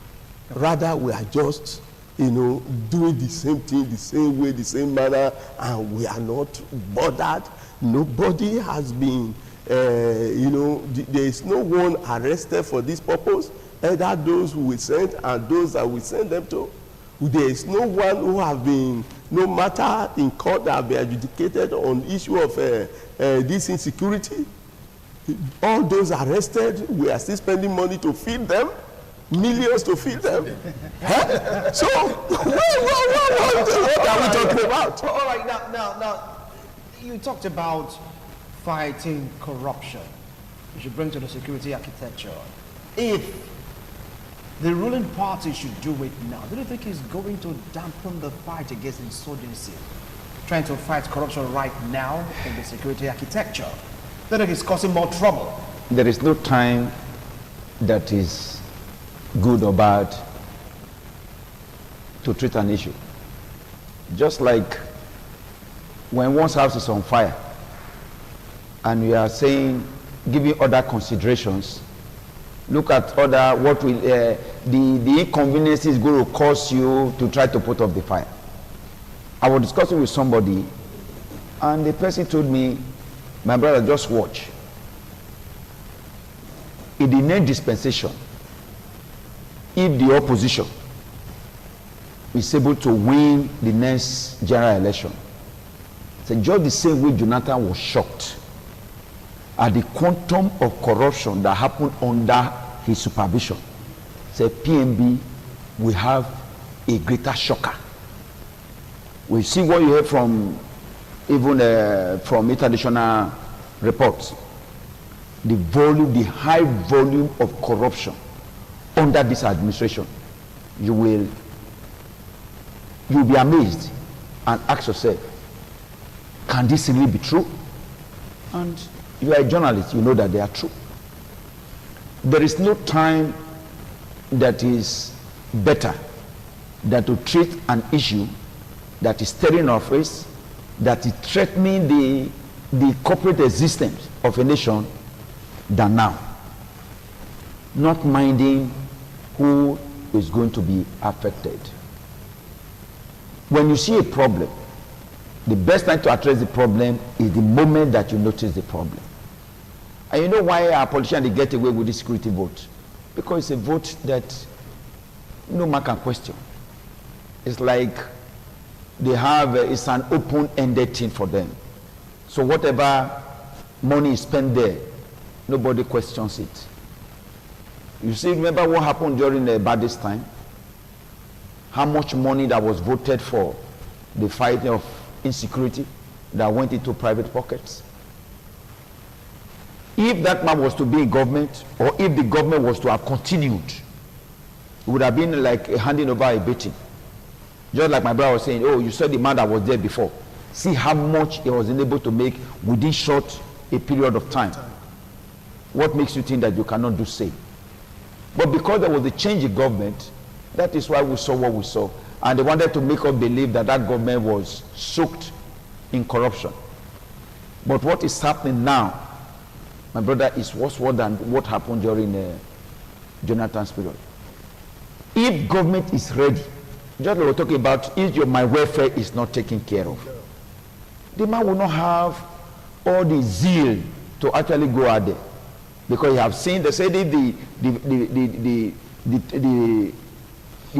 Rather, we are just, doing the same thing, the same way, the same manner, and we are not bothered. Nobody has been, there is no one arrested for this purpose, either those who we sent and those that we send them to. There is no one who have been, no matter in court, that have been adjudicated on issue of this insecurity. All those arrested, we are still spending money to feed them, millions to feed them. Huh? So, what are we talking about? All right, now, you talked about fighting corruption. You should bring to the security architecture. If the ruling party should do it now, do you think it's going to dampen the fight against insurgency? Trying to fight corruption right now in the security architecture? Do you think it's causing more trouble? There is no time that is good or bad to treat an issue. Just like when one's house is on fire, and we are saying, giving other considerations, look at other, what will, the inconvenience is going to cause you to try to put off the fire. I was discussing with somebody, and the person told me, my brother, just watch. In the next dispensation, if the opposition is able to win the next general election, so just the same way Jonathan was shocked at the quantum of corruption that happened under his supervision, said PMB will have a greater shocker. We see what you hear from even from international reports, the volume, the high volume of corruption under this administration. You'll be amazed and ask yourself, can this really be true? And you are a journalist, you know that they are true. There is no time that is better than to treat an issue that is staring our face, that is threatening the corporate existence of a nation than now. Not minding who is going to be affected. When you see a problem, the best time to address the problem is the moment that you notice the problem. And you know why our politicians, they get away with this security vote? Because it's a vote that no man can question. It's like they have, it's an open-ended thing for them. So whatever money is spent there, nobody questions it. You see, remember what happened during the Badis time? How much money that was voted for the fight of insecurity that went into private pockets? If that man was to be in government, or if the government was to have continued, it would have been like handing over a beating. Just like my brother was saying, oh, you saw the man that was there before. See how much he was able to make within short a period of time. What makes you think that you cannot do same? But because there was a change in government, that is why we saw what we saw. And they wanted to make us believe that that government was soaked in corruption. But what is happening now, my brother, is worse than what happened during Jonathan's period. If government is ready, just like we're talking about, if my welfare is not taken care of, the man will not have all the zeal to actually go out there. Because you have seen, they say the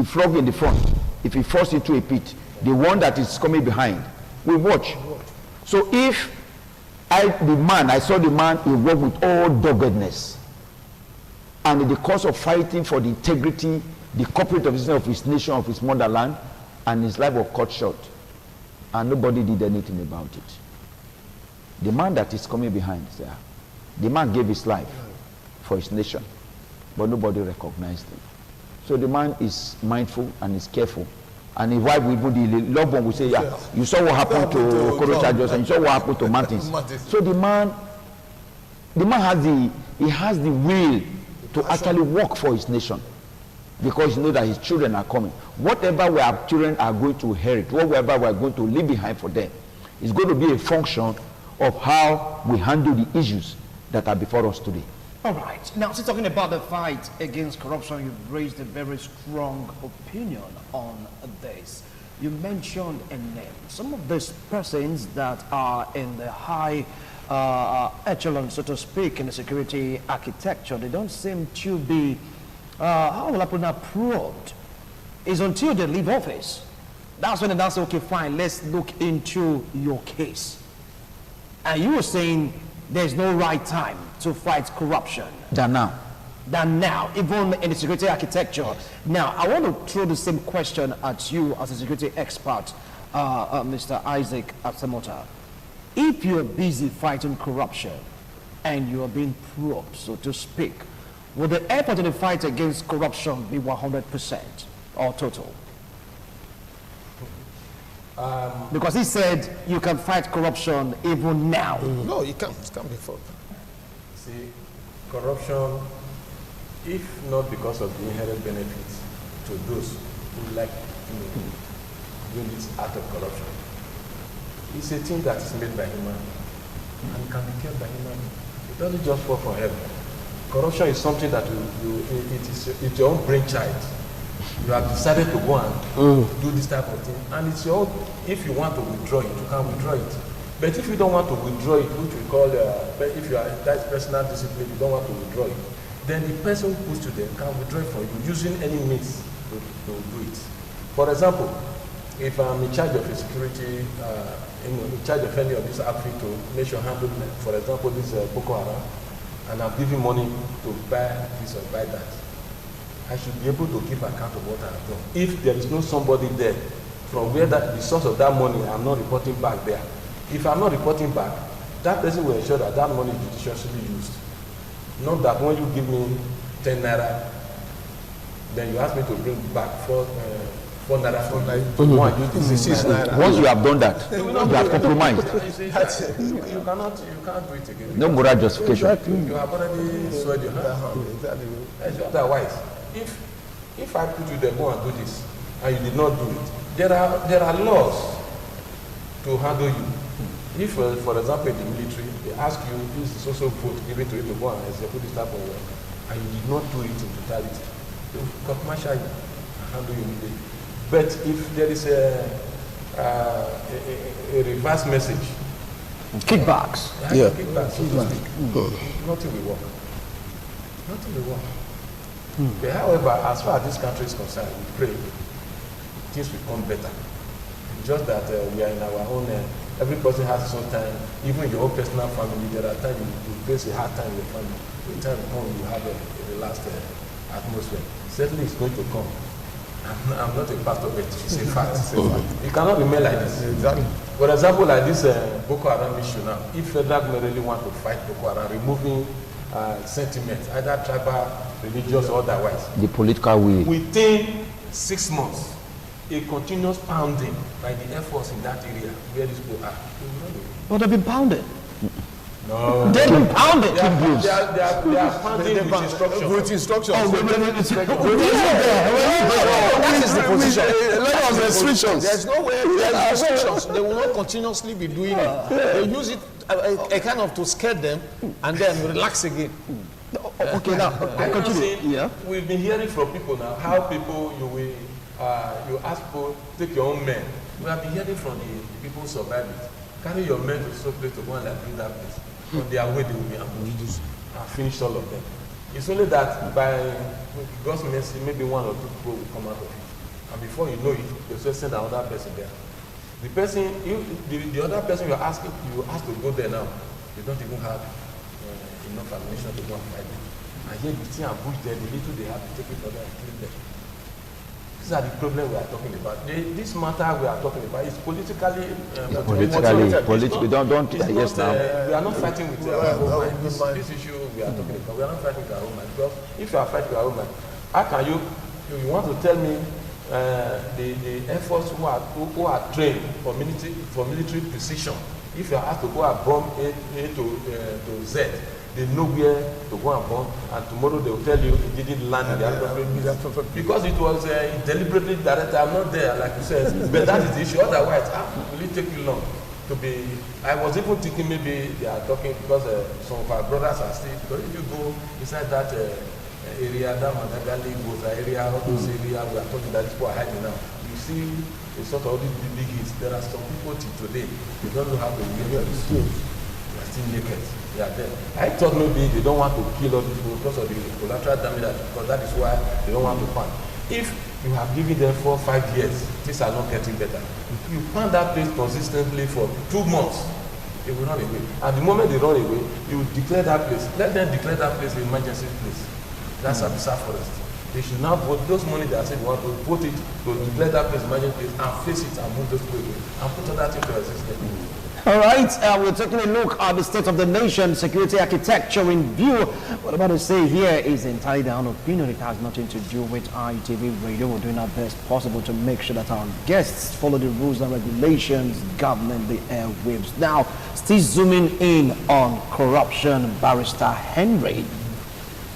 frog in the front, if he falls into a pit, the one that is coming behind will watch. So if I saw the man, he worked with all doggedness, and in the course of fighting for the integrity, the corporate officer of his nation, of his motherland, and his life was cut short, and nobody did anything about it. The man that is coming behind, sir, the man gave his life for his nation, but nobody recognized him. So the man is mindful and is careful. And his wife will put the loved one will say, yeah, you saw what happened to Okoro Chargers, and you saw what happened to Martins. So the man has the will to actually work for his nation, because he knows that his children are coming. Whatever our children are going to inherit, whatever we are going to leave behind for them, is going to be a function of how we handle the issues that are before us today. All right. Now, since talking about the fight against corruption, you've raised a very strong opinion on this. You mentioned a name. Some of these persons that are in the high echelon, so to speak, in the security architecture, they don't seem to be, how will I put that, probed. It's until they leave office. That's when they say, okay, fine, let's look into your case. And you were saying there's no right time to fight corruption Than now. than now, even in the security architecture. Yes. Now, I want to throw the same question at you as a security expert, Mr. Isaac Asamota. If you're busy fighting corruption and you're being probed, so to speak, will the effort in the fight against corruption be 100% or total? Because he said you can fight corruption even now. No, you can't. It can't be fought. See, corruption, if not because of the inherent benefits to those who like doing this act of corruption, It's a thing that is made by human being and can be kept by human being. It doesn't just fall from heaven. Corruption is something that it's your own brainchild. You have decided to go and do this type of thing, and it's your own. If you want to withdraw it, you can withdraw it. But if you don't want to withdraw it, which we call, if you are that's personal discipline, you don't want to withdraw it, then the person who puts you there can withdraw it from you using any means to do it. For example, if I'm in charge of a security, in charge of any of this outfit to make sure handle, for example, this Boko Haram, and I'm giving money to buy this or buy that, I should be able to give account of what I have done. If there is no somebody there from where the source of that money, I'm not reporting back there. If I'm not reporting back, that person will ensure that that money is judiciously used. Not that when you give me 10 naira, then you ask me to bring back 4 naira for Once you have done that, you have compromised. You can't do it again. No moral justification. Exactly. You have already soiled your hands. Otherwise, if I put you there, go and do this, and you did not do it, there are laws to handle you. If, for example, in the military, they ask you, this is also vote given to you to go and execute this type of work, and you did not do it in totality, they will court-martial you and handle you immediately. But if there is a reverse message, Kickbacks. kickbacks, so to speak, nothing will work. Nothing will work. But however, as far as this country is concerned, we pray things will come better. It's just that we are in our own. Every person has his own time. Even in your own personal family, there are times you face a hard time in your family. The time comes, you have a relaxed atmosphere. Certainly, it's going to come. I'm not a part of it. It's a fact. You cannot remain like this. Exactly. For example, like this Boko Haram issue now, if federal government really want to fight Boko Haram, removing sentiments, either tribal, religious, or otherwise, The political will. within 6 months, a continuous pounding by the Air Force in that area where these people are. But they've been pounded. No. They've been pounded. They are pounding with instructions. With instructions. That is the position. A lot of restrictions. There's no way, there's restrictions. They will not continuously be doing it. They use it a kind of to scare them and then relax again. Okay, now, continue. Yeah. We've been hearing from people now how people you ask people take your own men. We have been hearing from the people who survive it. Carry your men to some place to go and liberate that place. On their way they will be ambushed and finish all of them. It's only that by God's mercy, maybe 1 or 2 people will come out of it. And before you know it, they'll just send another person there. The person, the other person you ask to go there now, they don't even have enough ammunition to go and fight them. And yet you see ambush there, the little they have to take it for them and kill them. These are the problems we are talking about. This matter we are talking about is politically Politically, don't yes now. we are not fighting with our own mind. This issue we are talking about, we are not fighting with our own mind. Because if you are fighting with our own mind, how can you want to tell me the Air Force who are trained for military precision, if you are asked to go and bomb A to Z, they know where to go and bomb, and tomorrow they will tell you it didn't land in the appropriate because it was deliberately directed. I'm not there, like you said, but that is the issue. Otherwise, will it take you long to be? I was even thinking maybe they are talking because some of our brothers are still. Because if you go inside that area, that Madagali, Goza area, all those areas we are talking that people are hiding now, you see a sort of all these big hits. There are some people till today they don't know how to get the school. They are still naked. They are there. I thought maybe they don't want to kill all these people because of the collateral damage, because that is why they don't want to pan. If you have given them 4 or 5 years, things are not getting better. If you pan that place consistently for 2 months, they will run away. And the moment they run away, you declare that place. Let them declare that place an emergency place. That's a bizarre forest. They should now vote those money they are saying they want to vote it to declare that place emergency place and face it and move those people away and put other things to existence. All right, we're taking a look at the state of the nation, security architecture in view. What I'm about to say here is entirely their own opinion. It has nothing to do with ITV Radio. We're doing our best possible to make sure that our guests follow the rules and regulations governing the airwaves. Now, still zooming in on corruption, Barrister Henry.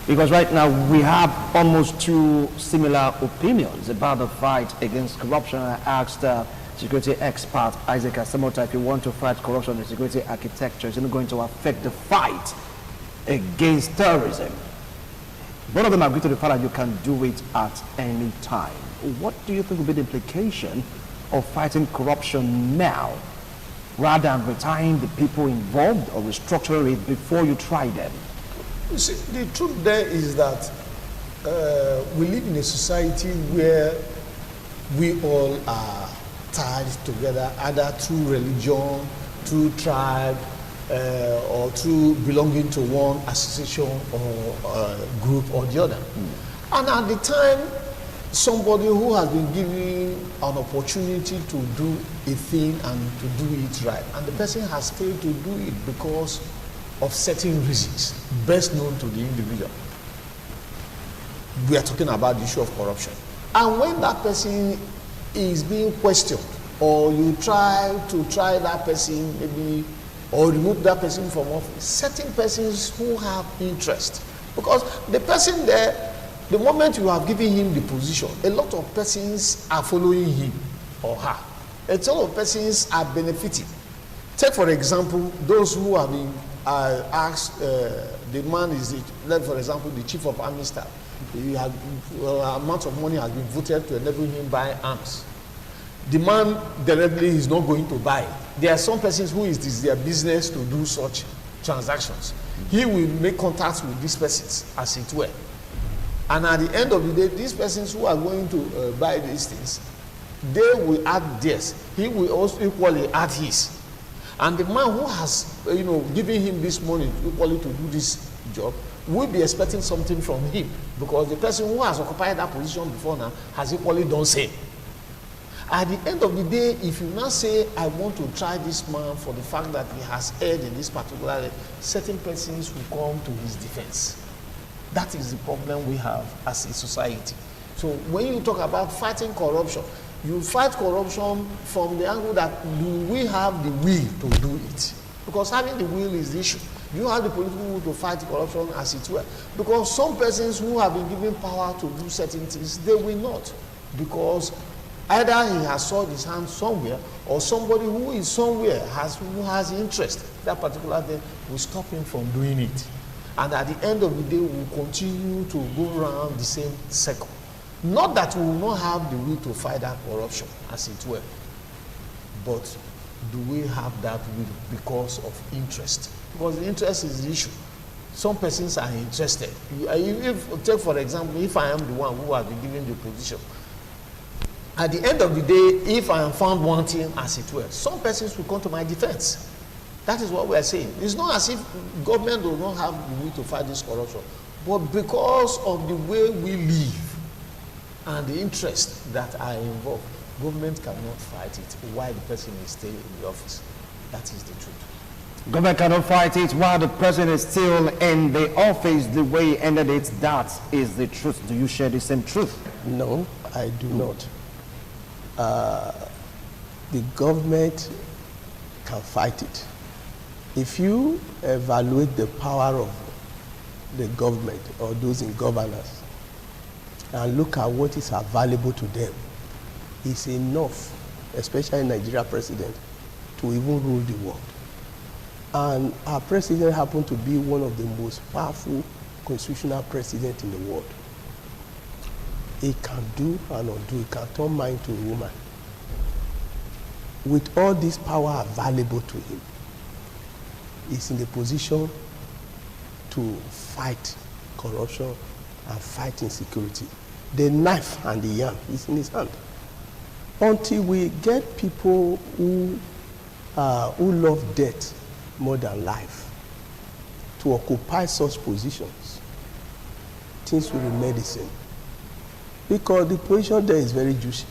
Because right now we have almost 2 similar opinions about the fight against corruption. I asked security expert Isaac Asamota, if you want to fight corruption in security architecture, it's not going to affect the fight against terrorism. Both of them agree to the fact that you can do it at any time. What do you think will be the implication of fighting corruption now, rather than retiring the people involved or restructuring it before you try them? You see, the truth there is that we live in a society where we all are tied together, either through religion, through tribe, or through belonging to one association or group or the other. And at the time, somebody who has been given an opportunity to do a thing and to do it right, and the person has failed to do it because of certain reasons, best known to the individual. We are talking about the issue of corruption. And when that person is being questioned, or you try that person maybe, or remove that person from office, certain persons who have interest, because the person there, the moment you have given him the position, a lot of persons are following him or her. A lot of persons are benefiting. Take for example, those who have been asked, the man is, for example, the chief of army staff. Amount of money has been voted to enable him buy arms. The man directly is not going to buy. There are some persons who it is their business to do such transactions. He will make contacts with these persons, as it were. And at the end of the day, these persons who are going to buy these things, they will add theirs. He will also equally add his. And the man who has, given him this money equally to do this job will be expecting something from him, because the person who has occupied that position before now has equally done same. At the end of the day, if you now say, I want to try this man for the fact that he has erred in this particular, certain persons will come to his defense. That is the problem we have as a society. So when you talk about fighting corruption, you fight corruption from the angle that do we have the will to do it? Because having the will is the issue. You have the political will to fight corruption, as it were. Because some persons who have been given power to do certain things, they will not. Because either he has soiled his hands somewhere, or somebody who is somewhere who has interest in that particular thing will stop him from doing it. And at the end of the day, we will continue to go around the same circle. Not that we will not have the will to fight that corruption, as it were, but do we have that will because of interest? Because the interest is the issue. Some persons are interested. Take for example, if I am the one who has been given the position, at the end of the day, if I am found wanting, as it were, some persons will come to my defense. That is what we are saying. It's not as if government does not have the will to fight this corruption, but because of the way we live and the interests that are involved, government cannot fight it while the person is still in the office. That is the truth. Government cannot fight it while the president is still in the office. The way he ended it, that is the truth. Do you share the same truth? No, I do not. The government can fight it. If you evaluate the power of the government or those in governance and look at what is available to them, it's enough, especially Nigeria president, to even rule the world. And our president happened to be one of the most powerful constitutional presidents in the world. He can do and undo. He can turn mind to a woman. With all this power available to him, he's in the position to fight corruption and fight insecurity. The knife and the yam is in his hand. Until we get people who love death more than life to occupy such positions, things will remain the same. Because the position there is very juicy.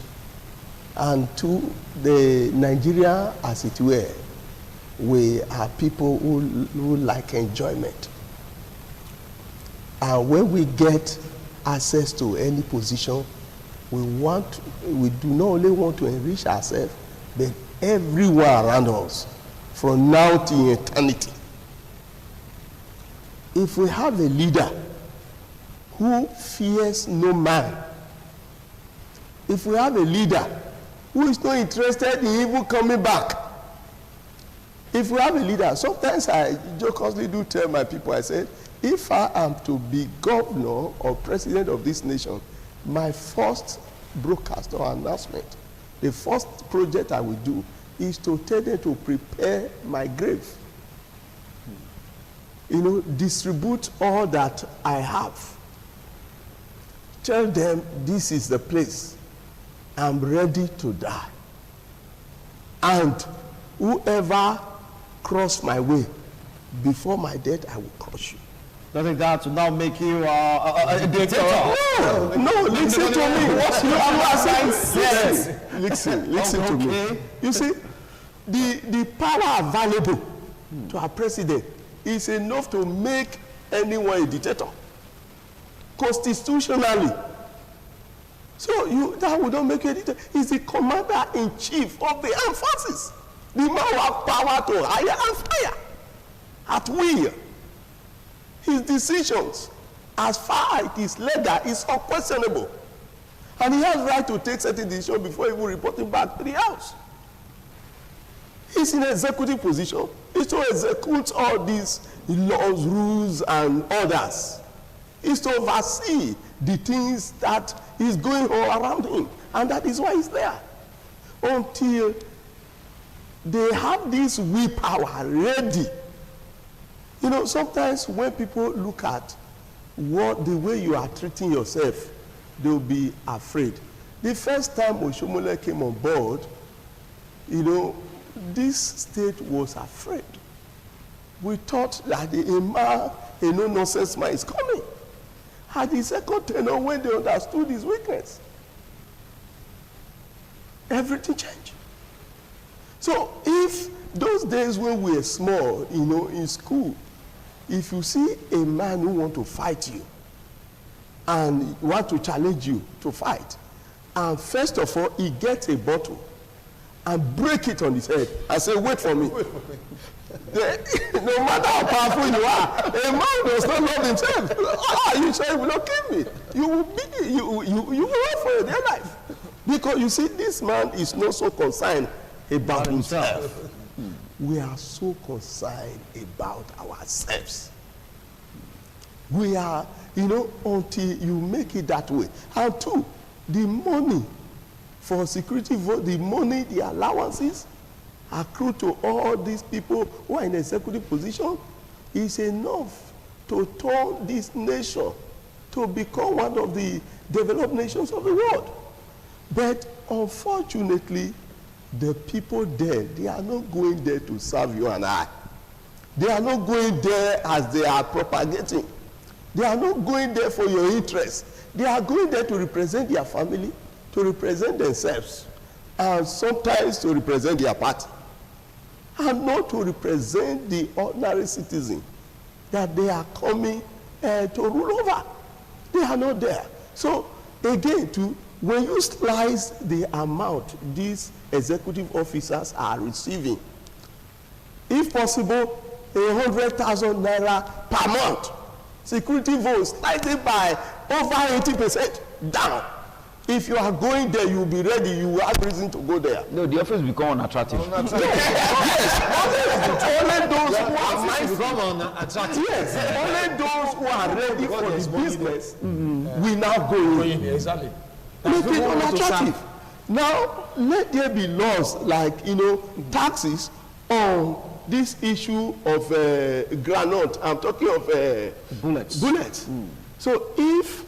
And to the Nigeria, as it were, we are people who like enjoyment. And when we get access to any position, we do not only want to enrich ourselves, but everywhere around us, from now to eternity. If we have a leader who fears no man, if we have a leader who is not interested in even coming back. If we have a leader, sometimes I jokingly do tell my people, I said, if I am to be governor or president of this nation, my first broadcast or announcement, the first project I will do is to tell them to prepare my grave. You know, distribute all that I have. Tell them this is the place. I'm ready to die. And whoever cross my way, before my death, I will crush you. Doesn't that to now make you a dictator? No, listen to me. Listen to me. You see, the power available to our president is enough to make anyone a dictator. Constitutionally. So that would not make you a dictator. He's the commander-in-chief of the armed forces. The man who has power to hire and fire at will. His decisions, as far as it is legal, is unquestionable. And he has right to take certain decisions before even reporting back to the House. He's in an executive position. He's to execute all these laws, rules, and orders. He's to oversee the things that is going on around him. And that is why he's there. Until they have this willpower ready. You know, sometimes when people look at the way you are treating yourself, they'll be afraid. The first time Oshomole came on board, you know, this state was afraid. We thought that a no-nonsense man is coming. At the second tenor, when they understood his weakness, everything changed. So if those days when we were small, you know, in school, if you see a man who wants to fight you and want to challenge you to fight, and first of all, he gets a bottle and break it on his head and say, wait for me. No matter how powerful you are, a man does not love himself. You say you will not kill me. You will wait for your dear life. Because you see, this man is not so concerned about himself. We are so concerned about ourselves. We are, you know, until you make it that way. And two, the money for security vote, the money, the allowances accrued to all these people who are in executive position is enough to turn this nation to become one of the developed nations of the world. But unfortunately, the people there, they are not going there to serve you and I. They are not going there as they are propagating. They are not going there for your interest. They are going there to represent their family, to represent themselves, and sometimes to represent their party, and not to represent the ordinary citizen that they are coming to rule over. They are not there. So again, when you slice the amount these executive officers are receiving, if possible, 100,000 naira per month, security votes slice it by over 80% down. If you are going there, you will be ready. You will have reason to go there. No, the office become unattractive. Yes, only those who are Life become unattractive. yes, only those who are ready for the business will now go in. Exactly. Make it unattractive. Now, let there be laws like, you know, taxes on this issue of granite. I'm talking of bullets. So if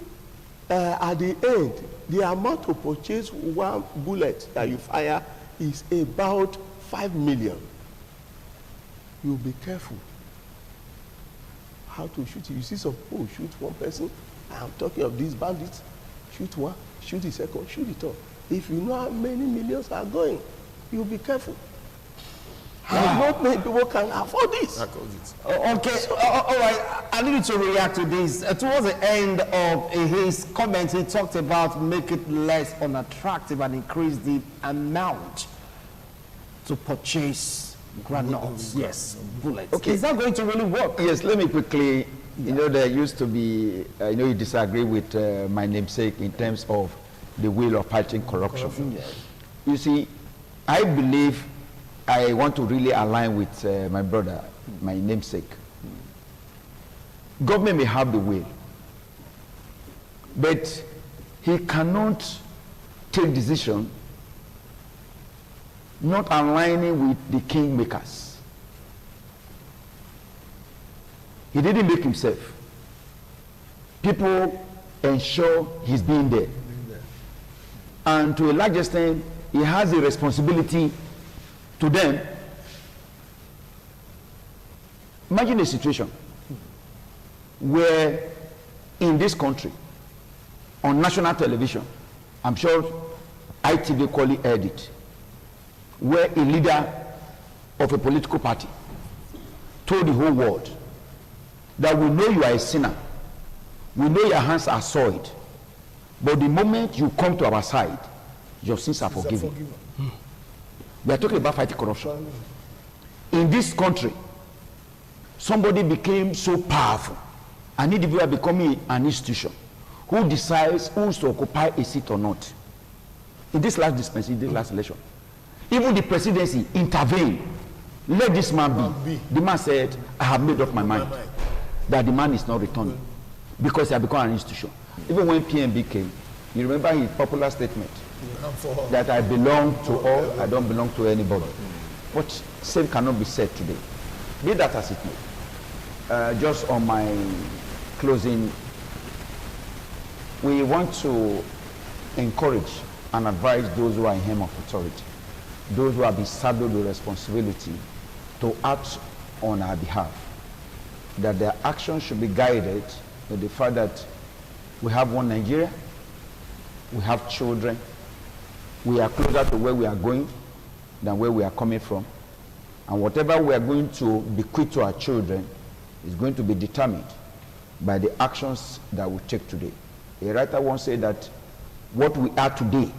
at the end, the amount to purchase one bullet that you fire is about 5 million, you'll be careful how to shoot it. You see some people shoot one person. I'm talking of these bandits. Shoot one, shoot the second, shoot the third. If you know how many millions are going, you'll be careful. And not many people can afford this. Okay, all right. I need to react to this. Towards the end of his comment, he talked about make it less unattractive and increase the amount to purchase granules. Yes, bullets. Okay. Is that going to really work? Yes, let me quickly, you know, there used to be, you disagree with my namesake in terms of the will of fighting corruption. Yes. You see, I believe I want to really align with my brother, my namesake. Government may have the will, but he cannot take decision not aligning with the kingmakers. He didn't make himself. People ensure he's being there. And to a large extent, he has a responsibility to them. Imagine a situation where in this country, on national television, I'm sure ITV quality heard it, where a leader of a political party told the whole world that we know you are a sinner, we know your hands are soiled, but the moment you come to our side, your sins are forgiven. We are talking about fighting corruption. In this country, somebody became so powerful, an individual becoming an institution, who decides who is to occupy a seat or not. In this last dispensation, in this last election, even the presidency intervened. Let this man be. The man said, I have made up my mind that the man is not returning because he has become an institution. Even when PMB came, you remember his popular statement that I belong to all, I don't belong to anybody. But same cannot be said today. Be that as it may. Just on my closing, we want to encourage and advise those who are in hem of authority, those who have been saddled with responsibility to act on our behalf, that their actions should be guided by the fact that we have one Nigeria, we have children, we are closer to where we are going than where we are coming from, and whatever we are going to bequeath to our children is going to be determined by the actions that we take today. A writer once said that what we are today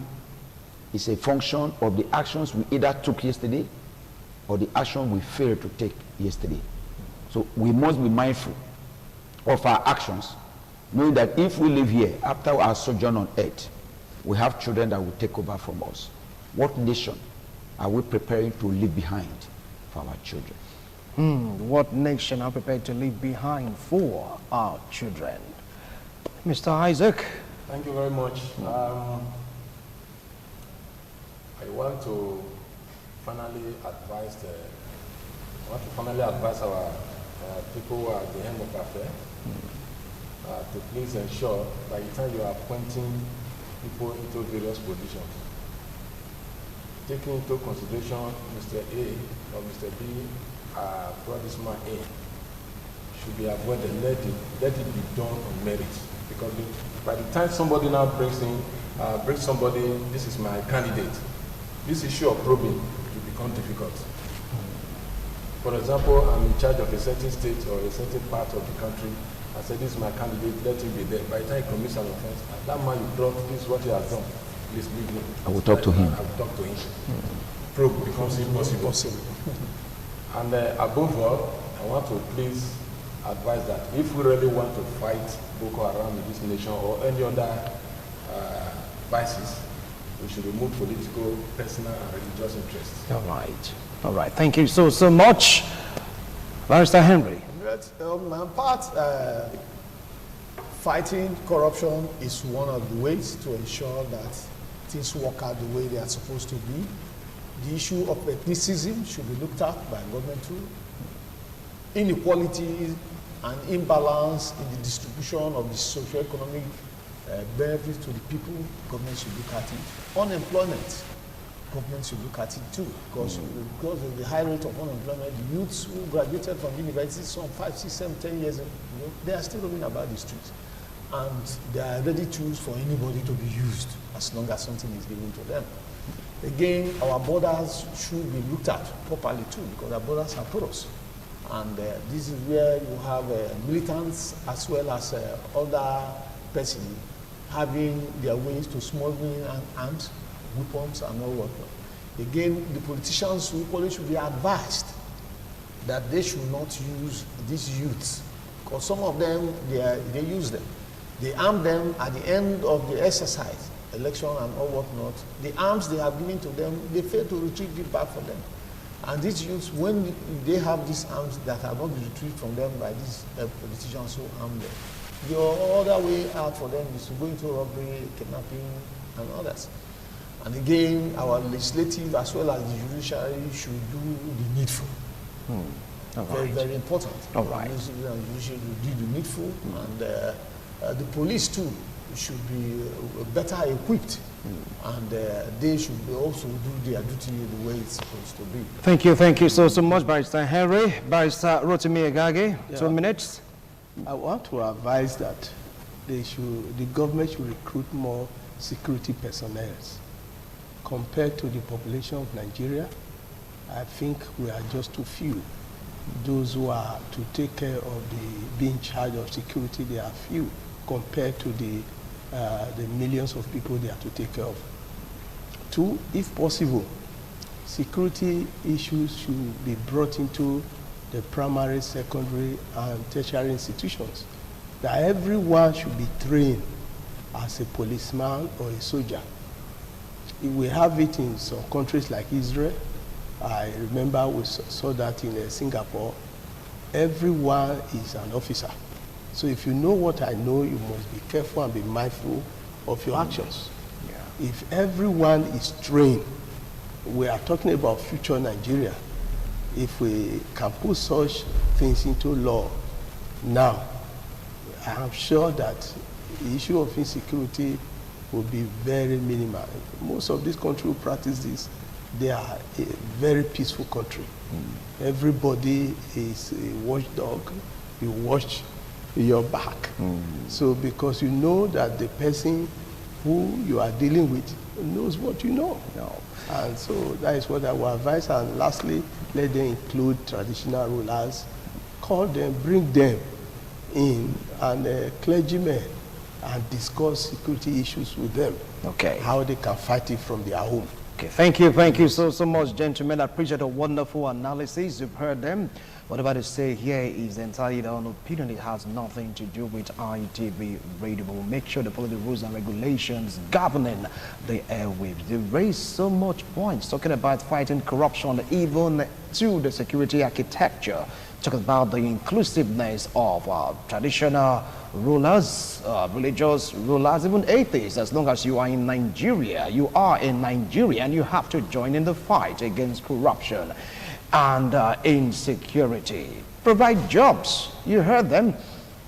is a function of the actions we either took yesterday or the action we failed to take yesterday. So we must be mindful of our actions, knowing that if we live here after our sojourn on earth, we have children that will take over from us. What nation are we preparing to leave behind for our children? What nation are prepared to leave behind for our children? Mr. Isaac. Thank you very much. I want to finally advise our people who are at the end of the affair to please ensure by the time you are appointing people into various positions, taking into consideration Mr. A or Mr. B brought this man in, should be avoided. Let it be done on merit, because by the time somebody now brings somebody, this is my candidate, this issue of probing will become difficult. For example, I'm in charge of a certain state or a certain part of the country. I said, this is my candidate, let him be there. By the time he commits an offense, that man you brought, this is what he has done. Please leave him. I will talk to him. I will talk to him. Probe becomes impossible. And above all, I want to please advise that if we really want to fight Boko Haram in this nation or any other vices, we should remove political, personal, and religious interests. All right. Thank you so much, Barrister Henry. On my part, fighting corruption is one of the ways to ensure that things work out the way they are supposed to be. The issue of ethnicism should be looked at by government too. Inequality and imbalance in the distribution of the socio-economic benefits to the people, government should look at it. Unemployment, government should look at it too, because of the high rate of unemployment, the youths who graduated from university some 5, 6, 7, 10 years ago, they are still roaming about the streets. And they are ready tools for anybody to be used as long as something is given to them. Again, our borders should be looked at properly too, because our borders are porous. And this is where you have militants as well as other persons having their ways to smuggling and arms, weapons and all whatnot. Again, the politicians equally should be advised that they should not use these youths, because some of them, they use them. They arm them at the end of the exercise. election and all whatnot, the arms they have given to them, they fail to retrieve it back from them. And these youths, when they have these arms that have not been retrieved from them by these politicians who arm them, the other way out for them is to go into robbery, kidnapping, and others. And again, our legislative as well as the judiciary should do the needful. Very, very important. All right. The judiciary should do the needful, and the police too should be better equipped, and they should also do their duty the way it's supposed to be. Thank you so much, Barrister Henry. Barrister Rotimi Agage, 2 minutes. I want to advise that the government should recruit more security personnel. Compared to the population of Nigeria, I think we are just too few. Those who are to take care of being in charge of security, they are few compared to the millions of people they are to take care of. 2, if possible, security issues should be brought into the primary, secondary, and tertiary institutions. That everyone should be trained as a policeman or a soldier. We have it in some countries like Israel. I remember we saw that in Singapore. Everyone is an officer. So if you know what I know, you must be careful and be mindful of your actions. Yeah. If everyone is trained, we are talking about future Nigeria. If we can put such things into law now, I am sure that the issue of insecurity will be very minimal. Most of this country who practice this, they are a very peaceful country. Everybody is a watchdog. You watch your back. So because you know that the person who you are dealing with knows what you know. And so that is what I will advise. And lastly, let them include traditional rulers. Call them, bring them in, and clergymen, and discuss security issues with them. Okay. How they can fight it from their home. Okay, thank you so much, gentlemen. I appreciate a wonderful analysis. You've heard them. Whatever they say here is entirely their own opinion. It has nothing to do with ITV Radio. But we'll make sure to follow the rules and regulations governing the airwaves. They raise so much points talking about fighting corruption, even to the security architecture. Talking about the inclusiveness of traditional rulers, religious rulers, even atheists. As long as you are in Nigeria, and you have to join in the fight against corruption and insecurity. Provide jobs. You heard them.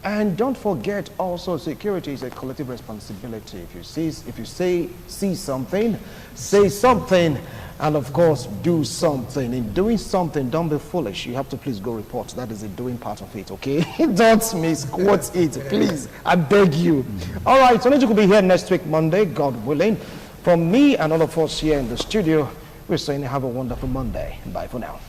And don't forget also, security is a collective responsibility. If you see something, say something, and of course do something. In doing something, don't be foolish. You have to please go report. That is the doing part of it, okay? Don't misquote it, please. I beg you. All right, so you will be here next week, Monday, God willing. From me and all of us here in the studio, we're saying have a wonderful Monday. Bye for now.